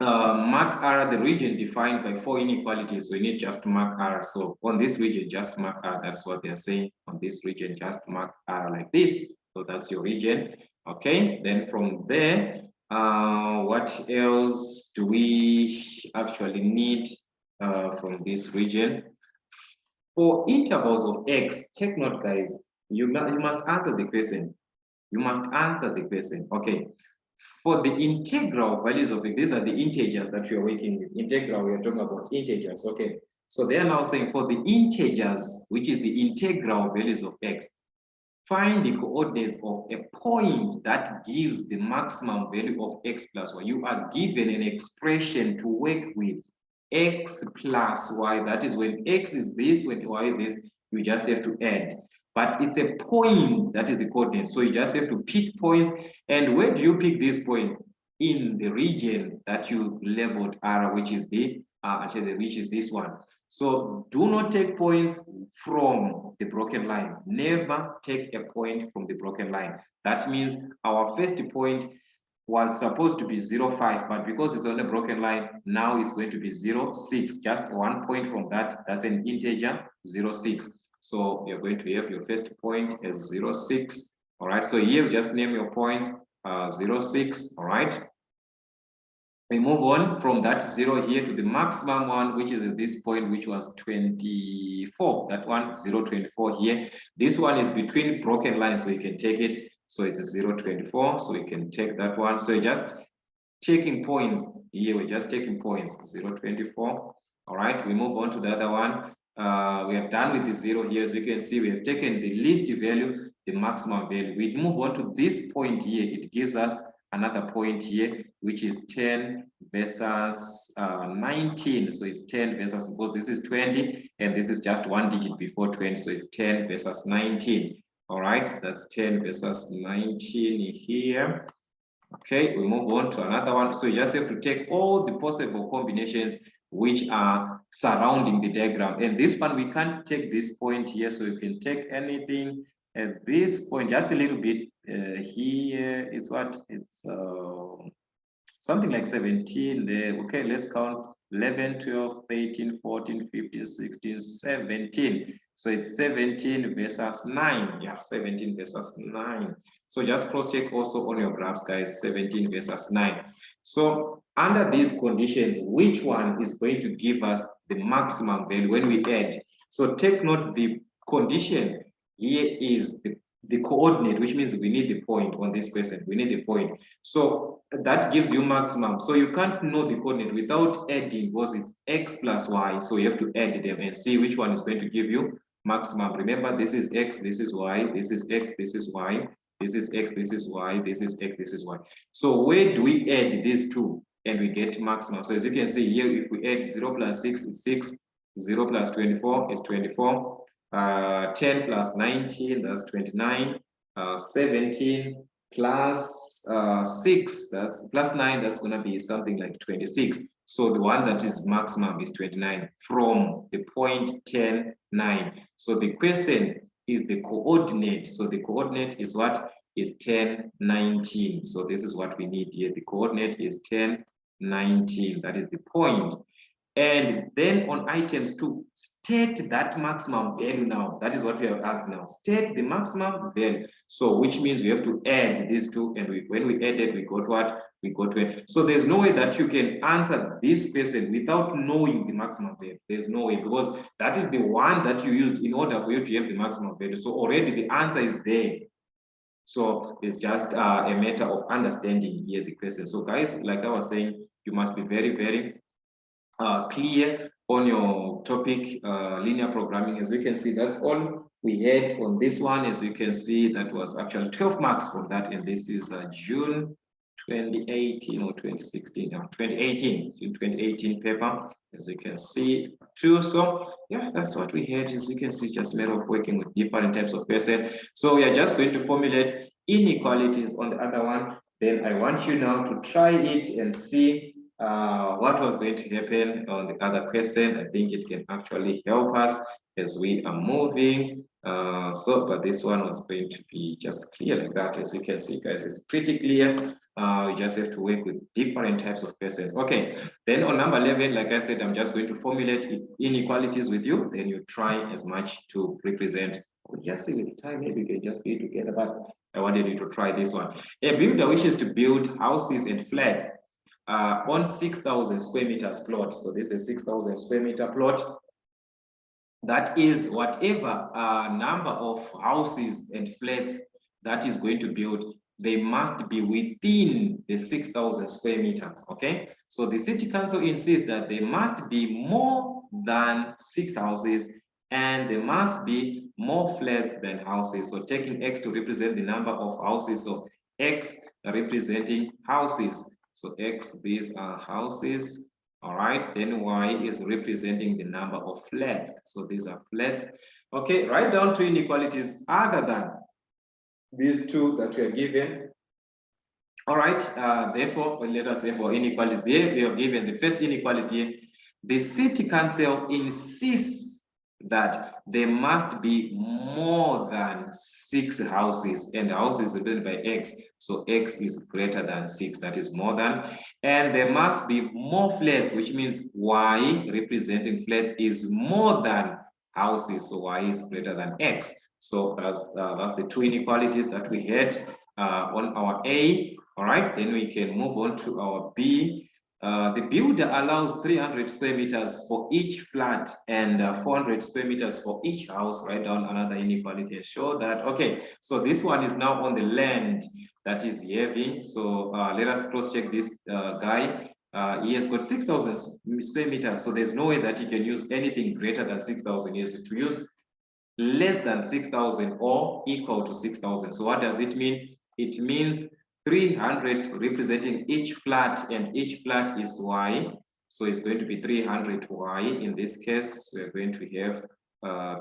Mark R, the region defined by 4 inequalities. We need just mark R. So on this region, just mark R. That's what they're saying. On this region, just mark R like this. So that's your region. Okay. Then from there, what else do we actually need from this region? For intervals of X, take note, guys. You must answer the question. You must answer the question. Okay. For the integral values of it, these are the integers that we are working with. Integral, we are talking about integers. Okay. So they are now saying for the integers, which is the integral values of x, find the coordinates of a point that gives the maximum value of x plus y. You are given an expression to work with, x plus y. That is when x is this, when y is this, you just have to add. But it's a point that is the coordinate. So you just have to pick points. And where do you pick these points? In the region that you labeled R, which is which is this one. So do not take points from the broken line. Never take a point from the broken line. That means our first point was supposed to be 0.5, but because it's on a broken line, now it's going to be 0.6. Just 1 point from that, that's an integer, 0.6. So you're going to have your first point as 0.6. All right, so here just name your points 0.6. All right. We move on from that 0 here to the maximum one, which is at this point, which was 24. That one, 0.24 here. This one is between broken lines, so you can take it. So it's a 0.24, so you can take that one. So you're just taking points here. We're just taking points, 0.24. All right, we move on to the other one. We are done with the 0 here. So you can see we have taken the least value, the maximum value. We move on to this point here. It gives us another point here, which is 10 versus 19. So it's 10 versus, suppose this is 20, and this is just one digit before 20. So it's 10 versus 19. All right, that's 10 versus 19 here. Okay, we move on to another one. So you just have to take all the possible combinations which are surrounding the diagram. And this one, we can't take this point here. So you can take anything at this point, just a little bit here is what it's something like 17 there. Okay, let's count 11, 12, 13, 14, 15, 16, 17. So it's 17 versus 9. Yeah, 17 versus 9. So just cross check also on your graphs, guys, 17 versus 9. So under these conditions, which one is going to give us the maximum value when we add? So take note, the condition here is the coordinate, which means we need the point on this question. We need the point. So that gives you maximum. So you can't know the coordinate without adding, because it's x plus y. So you have to add them and see which one is going to give you maximum. Remember, this is x, this is y, this is x, this is y, this is x, this is y, this is x, this is y. So where do we add these two and we get maximum? So as you can see here, if we add 0 plus 6 is 6, 0 plus 24 is 24. 10 plus 19, that's 29. 17 plus 6, that's plus 9, that's going to be something like 26. So the one that is maximum is 29 from the point 10, 9. So the question is the coordinate. So the coordinate is what? Is 10, 19. So this is what we need here. The coordinate is 10, 19. That is the point. And then on items 2, state that maximum value now. That is what we have asked now. State the maximum value. So which means we have to add these two. And when we add it, we got what? We got 20. So there's no way that you can answer this question without knowing the maximum value. There's no way, because that is the one that you used in order for you to have the maximum value. So already the answer is there. So it's just a matter of understanding here the question. So guys, like I was saying, you must be very, very clear on your topic, linear programming. As you can see, that's all we had on this one. As you can see, that was actually 12 marks from that, and this is June 2018 or 2016, no, 2018, June 2018 paper, as you can see too. So yeah, that's what we had. As you can see, just a matter of working with different types of person. So we are just going to formulate inequalities on the other one. Then I want you now to try it and see what was going to happen on the other question. I think it can actually help us as we are moving. But this one was going to be just clear like that. As you can see, guys, it's pretty clear. We just have to work with different types of questions. Okay, then on number 11, like I said, I'm just going to formulate inequalities with you. Then you try as much to represent. We just see with time, maybe we can just be together, but I wanted you to try this one. A builder wishes to build houses and flats on 6,000 square meters plot. So this is a 6,000 square meter plot. that is whatever number of houses and flats that is going to build, they must be within the 6,000 square meters, okay? So the city council insists that there must be more than 6 houses and there must be more flats than houses. So taking X to represent the number of houses, so X representing houses. So X, these are houses, all right, then Y is representing the number of flats. So these are flats. Okay, write down two inequalities other than these two that we are given. All right, therefore, let us say for inequalities, there we are given the first inequality. The city council insists that there must be more than 6 houses, and house is represented by X. So X is greater than 6, that is more than. And there must be more flats, which means Y representing flats is more than houses. So Y is greater than X. So that's the two inequalities that we had on our A. All right, then we can move on to our B. The builder allows 300 square meters for each flat and 400 square meters for each house. Write down another inequality and show that. Okay, so this one is now on the land that is having. So let us cross check this guy. He has got 6,000 square meters. So there's no way that he can use anything greater than 6,000. He has to use less than 6,000 or equal to 6,000. So what does it mean? It means 300 representing each flat, and each flat is Y. So it's going to be 300Y in this case. So we're going to have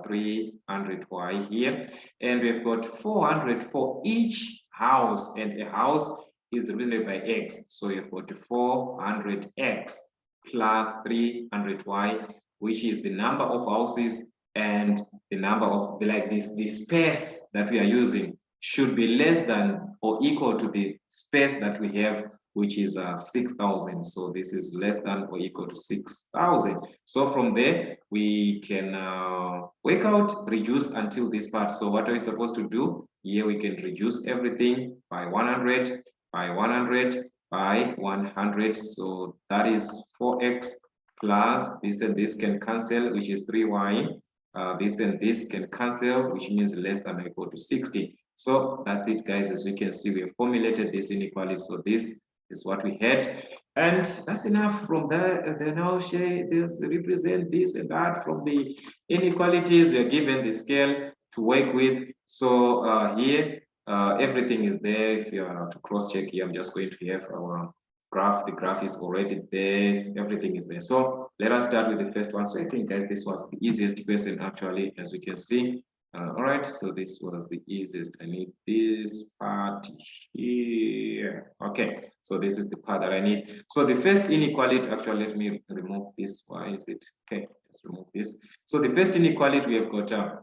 300Y here. And we've got 400 for each house, and a house is represented by X. So we've got 400X plus 300Y, which is the number of houses and the number of the space that we are using should be less than or equal to the space that we have, which is 6,000. So this is less than or equal to 6,000. So from there, we can work out, reduce until this part. So what are we supposed to do? Here we can reduce everything by 100, by 100, by 100. So that is 4x plus this and this can cancel, which is 3y. This and this can cancel, which means less than or equal to 60. So that's it, guys. As you can see, we have formulated this inequality. So this is what we had. And that's enough from there. Then now this represent this and that from the inequalities. We are given the scale to work with. So here, everything is there. If you are to cross-check here, I'm just going to have our graph. The graph is already there. Everything is there. So let us start with the first one. So I think, guys, this was the easiest question, actually, as we can see. All right, so this was the easiest. I need this part here. Okay, so this is the part that I need. So the first inequality, actually, let me remove this. Why is it? Okay, let's remove this. So the first inequality, we have got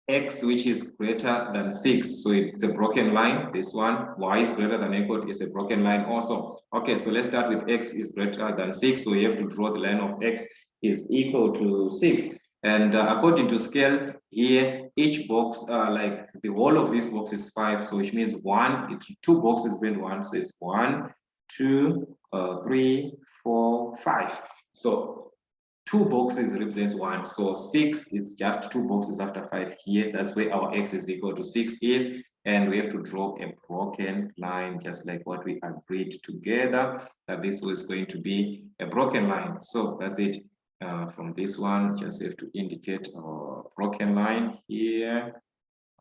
X, which is greater than 6. So it's a broken line. This one, Y is greater than or equal to is a broken line also. Okay, so let's start with X is greater than 6. So we have to draw the line of X is equal to 6. And according to scale here, each box, like the whole of this box is 5. So which means two boxes bring 1. So it's 1, 2, 3, 4, 5. So 2 boxes represents 1. So 6 is just 2 boxes after 5 here. That's where our X is equal to 6 is. And we have to draw a broken line, just like what we agreed together, that this was going to be a broken line. So that's it. From this one, just have to indicate our broken line here.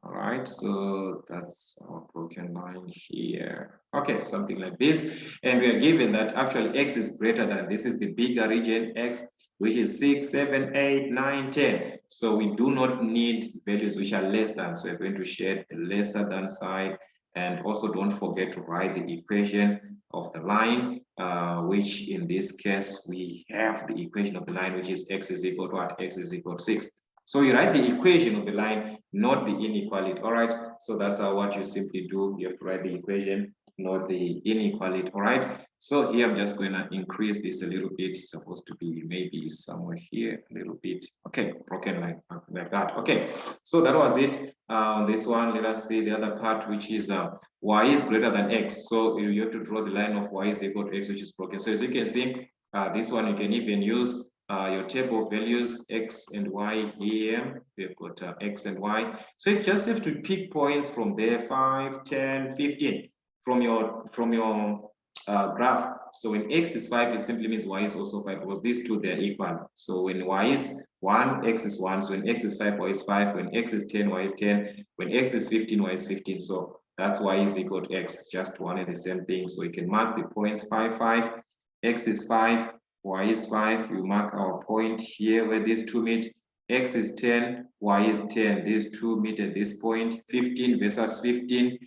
All right, so that's our broken line here. Okay, something like this. And we are given that actually X is greater than, this is the bigger region X, which is 6, 7, 8, 9, 10. So we do not need values which are less than. So we're going to shade the lesser than side. And also don't forget to write the equation of the line, which in this case, we have the equation of the line, which is X is equal to what? X is equal to 6. So you write the equation of the line, not the inequality. All right. So that's what you simply do. You have to write the equation, not the inequality. All right. So here I'm just going to increase this a little bit. It's supposed to be maybe somewhere here a little bit. Okay, broken line like that. Okay. So that was it. This one, let us see the other part, which is Y is greater than X. So you have to draw the line of Y is equal to X, which is broken. So as you can see, this one you can even use your table of values, X and Y here. We've got X and Y. So you just have to pick points from there, 5, 10, 15 from your graph. So when X is 5, it simply means Y is also 5 because these two, they're equal. So when Y is 1, X is 1. So when X is 5, Y is 5. When X is 10, Y is 10. When X is 15, Y is 15. So that's Y is equal to X. It's just one and the same thing. So you can mark the points 5, 5. X is 5. Y is 5, you mark our point here where these two meet. X is 10, Y is 10. These two meet at this point. 15 versus 15,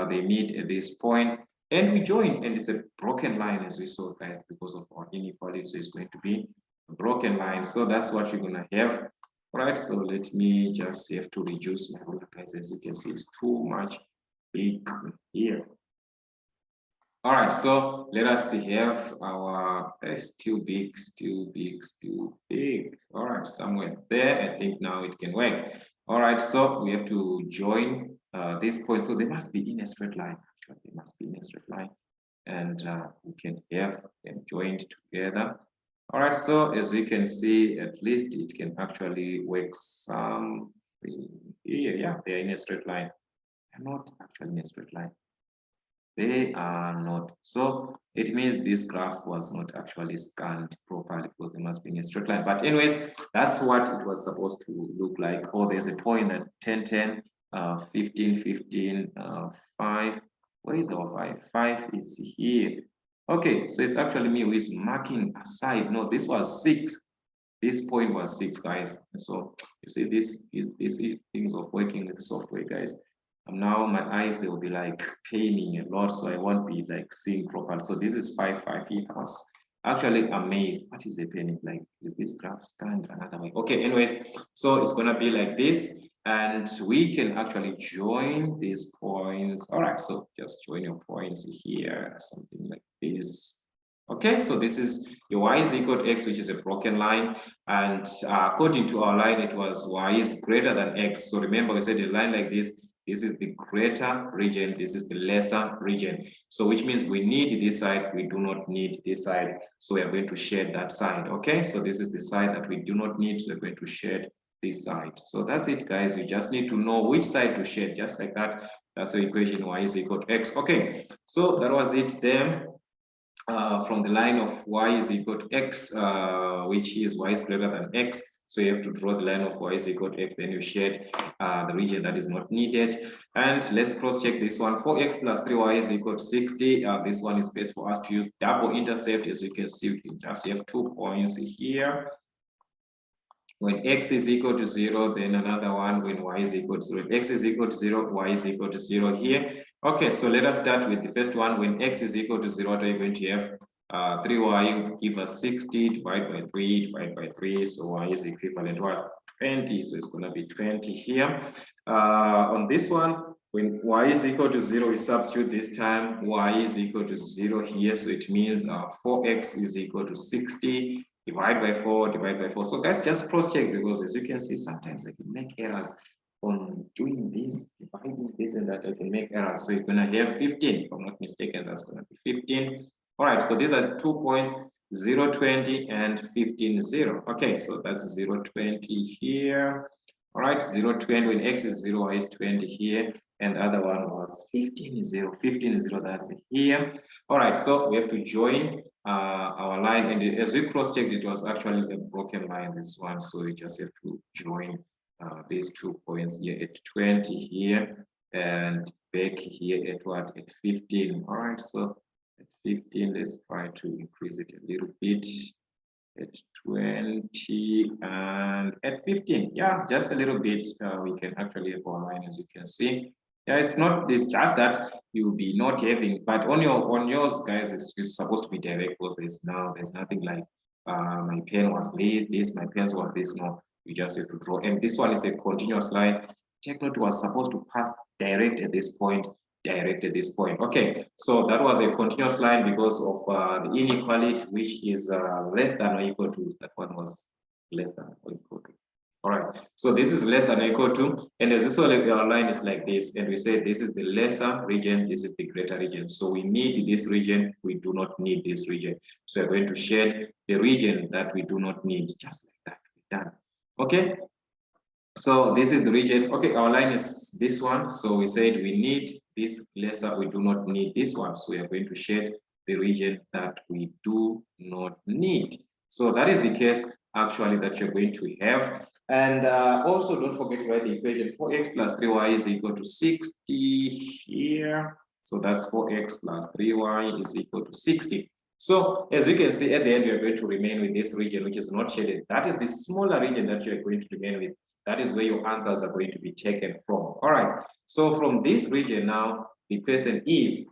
they meet at this point. And we join, and it's a broken line as we saw, guys, because of our inequality. So it's going to be a broken line. So that's what you're going to have. All right, so let me just have to reduce my ruler, guys. As you can see, it's too much big here. All right, so let us have our still big. All right, somewhere there, I think now it can work. All right, so we have to join this point. So they must be in a straight line. Actually, they must be in a straight line, and we can have them joined together. All right, so as we can see, at least it can actually work some here. Yeah, they are in a straight line. They're not actually in a straight line. They are not. So it means this graph was not actually scanned properly because there must be a straight line. But anyways, that's what it was supposed to look like. Oh, there's a point at 10, 10, 15, 15, 5. Where is our 5? 5 is here. Okay, so it's actually me who is marking aside. No, this was 6. This point was 6, guys. So you see, this is things of working with software, guys. And now my eyes, they will be like paining a lot, so I won't be like seeing properly. So this is 5, 5 here. I was actually amazed. What is happening? Like, is this graph scanned another way? Okay, anyways, so it's gonna be like this, and we can actually join these points. All right, so just join your points here, something like this. Okay, so this is your y is equal to x, which is a broken line. And according to our line, it was y is greater than x. So remember, we said a line like this is the greater region, this is the lesser region. So which means we need this side, we do not need this side. So we are going to shade that side. Okay, so this is the side that we do not need. We're going to shade this side. So that's it, guys. You just need to know which side to shade, just like that. That's the equation y is equal to x. Okay, so that was it there. From the line of y is equal to x, which is y is greater than x. So you have to draw the line of y is equal to x, then you shade the region that is not needed. And let's cross check this one. 4x plus 3y is equal to 60. This one is best for us to use double intercept. As you can see, we can just have 2 points here. When x is equal to 0, then another one when y is equal to 0. If x is equal to 0, y is equal to 0 here. Okay, so let us start with the first one. When x is equal to 0, what are you going to have? 3y give us 60, divide by 3, divide by 3. So y is equivalent to what? 20. So it's going to be 20 here. On this one, when y is equal to 0, we substitute this time. Y is equal to 0 here. So it means 4x is equal to 60. Divide by 4, divide by 4. So guys, just cross check, because as you can see, sometimes I can make errors on doing this, dividing this and that. I can make errors. So you're gonna have 15, if I'm not mistaken, that's gonna be 15. All right, so these are 2 points, 0, 20 and 15, 0. Okay, so that's 0, 20 here. All right, 0, 20, when x is 0, y is 20 here. And the other one was 15, 0, 15, 0, that's here. All right, so we have to join our line, and as we cross checked, it was actually a broken line, this one. So we just have to join these 2 points here at 20 here, and back here at what? At 15. All right, so at 15, let's try to increase it a little bit. At 20 and at 15, yeah, just a little bit. We can actually have our line, as you can see. Yeah, it's just that you'll be not having, but on yours, guys, it's supposed to be direct, because there's nothing like my pen was this, my pen was this. No, you just have to draw. And this one is a continuous line. Take note, was supposed to pass direct at this point, direct at this point. Okay, so that was a continuous line because of the inequality, which is less than or equal to, that one was less than or equal to All right, so this is less than or equal to, and as usual, our line is like this, and we say this is the lesser region, this is the greater region. So we need this region, we do not need this region. So we're going to shade the region that we do not need, just like that. Done. Okay. So this is the region. Okay, our line is this one. So we said we need this lesser, we do not need this one. So we are going to shade the region that we do not need. So that is the case actually that you're going to have. And also don't forget to write the equation 4x plus 3y is equal to 60 here. So that's 4x plus 3y is equal to 60. So as you can see at the end, we are going to remain with this region, which is not shaded. That is the smaller region that you are going to remain with. That is where your answers are going to be taken from. All right. So from this region now, the question is,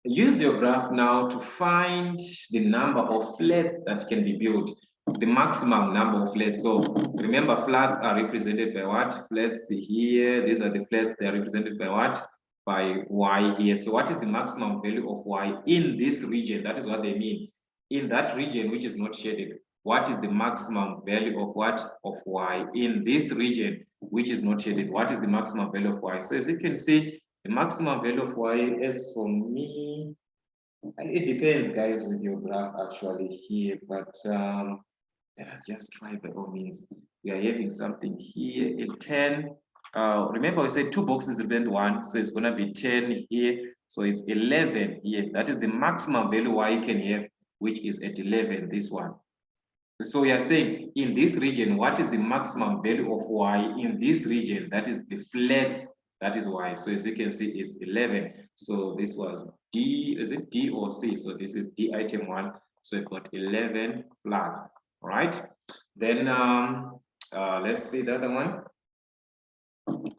use your graph now to find the number of flats that can be built, the maximum number of flats. So remember, flats are represented by what? Flats here, these are the flats, they are represented by what? By y here. So what is the maximum value of y in this region? That is what they mean. In that region, which is not shaded, what is the maximum value of what? Of y in this region, which is not shaded? What is the maximum value of y? So as you can see, the maximum value of y is for me, and it depends, guys, with your graph actually here, but let us just try by all means. We are having something here in 10. Remember, we said two boxes represent one, so it's going to be 10 here. So it's 11 here. That is the maximum value y you can have, which is at 11, this one. So we are saying in this region, what is the maximum value of y in this region? That is the flats, that is y. So as you can see, it's 11. So this was D, is it D or C? So this is D item 1. So we've got 11 flats, all right? Then let's see the other one.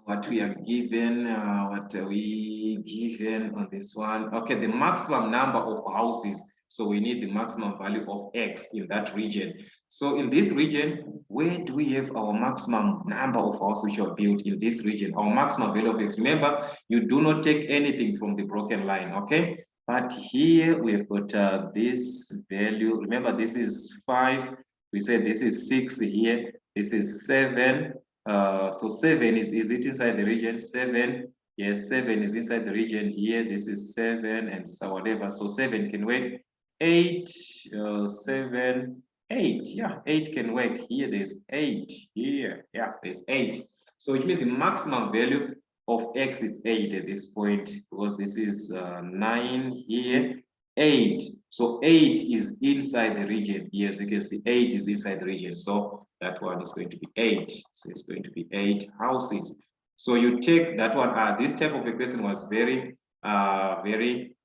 What we are given, what are we given on this one? Okay, the maximum number of houses. So we need the maximum value of X in that region. So in this region, where do we have our maximum number of houses which are built in this region? Our maximum value of X. Remember, you do not take anything from the broken line, okay? But here we've got this value. Remember, this is 5. We said this is 6 here. This is 7. So 7 is it inside the region? 7. Yes, 7 is inside the region here. This is 7 and so whatever. So 7 can work. 8, 7, 8. Yeah, 8 can work. Here there's 8. Here, yes, there's 8. So which means the maximum value of X is 8 at this point, because this is 9 here. 8. So 8 is inside the region. Yes, you can see 8 is inside the region. So that one is going to be 8. So it's going to be 8 houses. So you take that one. This type of equation was very, very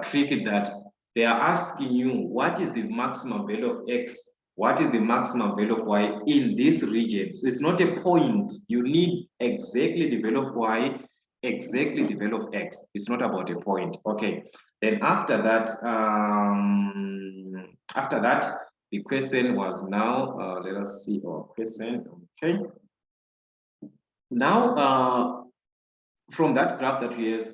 tricky, that they are asking you what is the maximum value of X, what is the maximum value of Y in this region. So it's not a point. You need exactly the value of Y, exactly the value of X. It's not about a point. Okay. Then after that, the question was now, let us see our question. Okay. Now, from that graph that we have,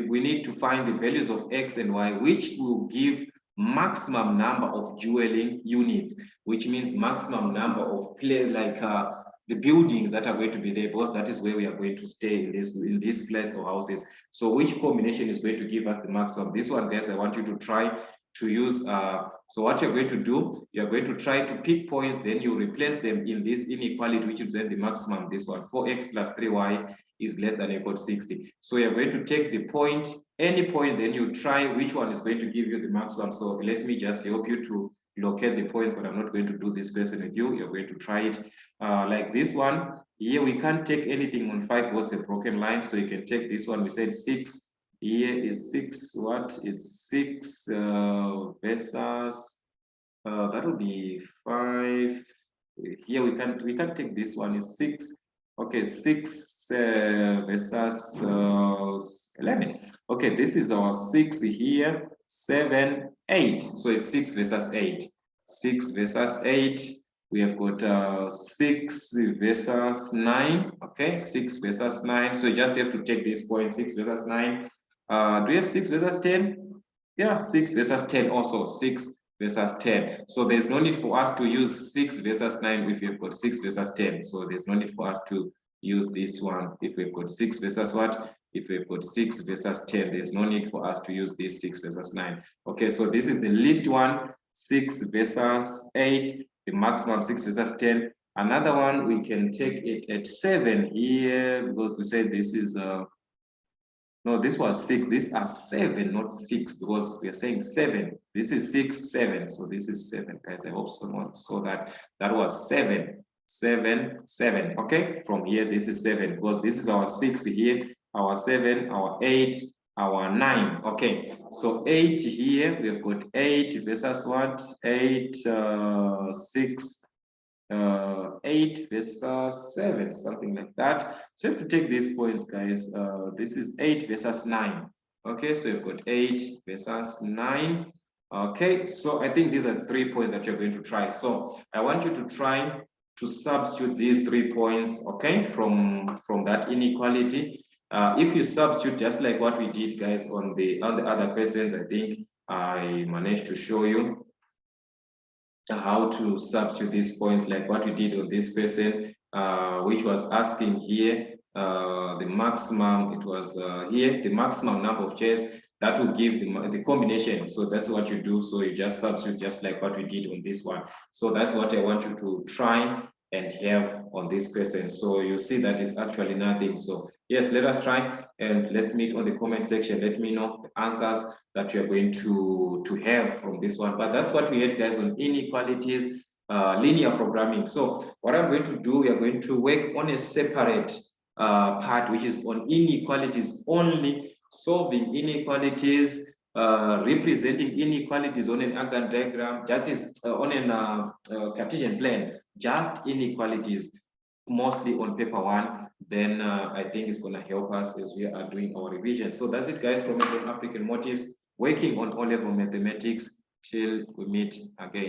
we need to find the values of X and Y, which will give maximum number of dwelling units, which means maximum number of the buildings that are going to be there, because that is where we are going to stay in these flats or houses. So which combination is going to give us the maximum? This one, guys, I want you to try to use, so what you're going to do, you're going to try to pick points, then you replace them in this inequality, which is then the maximum, this one, 4x plus 3y is less than or equal to 60. So you're going to take the point, any point, then you try which one is going to give you the maximum. So let me just help you to locate the points, but I'm not going to do this question with you. You're going to try it like this one. Here we can't take anything on 5 was a broken line, so you can take this one. We said 6. Here is 6. What? It's 6 versus that would be 5. Here we can't take this one. It's 6. Okay, 6 versus 11. Okay, this is our 6 here. 7, 8. So it's 6 versus 8. 6 versus 8. We have got 6 versus 9. Okay, 6 versus 9. So you just have to take this point, 6 versus 9. Do we have 6 versus 10? Yeah, 6 versus 10 also. 6 versus 10. So there's no need for us to use 6 versus 9 if we've got 6 versus 10. So there's no need for us to use this one if we've got 6 versus what? If we've got 6 versus 10, there's no need for us to use this 6 versus 9. Okay, so this is the least one, 6 versus 8, the maximum 6 versus 10. Another one, we can take it at 7 here, because we said this is no, this was 6. These are 7, not 6, because we are saying 7. This is 6, 7. So this is 7, guys. I hope someone saw that. That was 7, 7, 7. Okay, from here, this is 7, because this is our 6 here, our 7, our 8, our 9. Okay, so 8 here, we have got 8 versus what? 8, 6, 8 versus 7, something like that. So you have to take these points, guys. This is 8 versus 9. Okay, so you've got 8 versus 9. Okay, so I think these are 3 points that you're going to try. So I want you to try to substitute these 3 points, okay, from that inequality. If you substitute just like what we did, guys, on the other questions, I think I managed to show you how to substitute these points like what we did on this person, which was asking here the maximum, it was here, the maximum number of chairs that will give the combination. So that's what you do. So you just substitute just like what we did on this one. So that's what I want you to try and have on this question. So you see that it's actually nothing. So yes, let us try and let's meet on the comment section. Let me know the answers that you're going to have from this one. But that's what we had, guys, on inequalities, linear programming. So what I'm going to do, we are going to work on a separate part, which is on inequalities only, solving inequalities, representing inequalities on an Argand diagram, that is on a Cartesian plane, just inequalities, mostly on paper 1. Then I think it's going to help us as we are doing our revision. So that's it, guys, from African Motives, working on O-level mathematics till we meet again.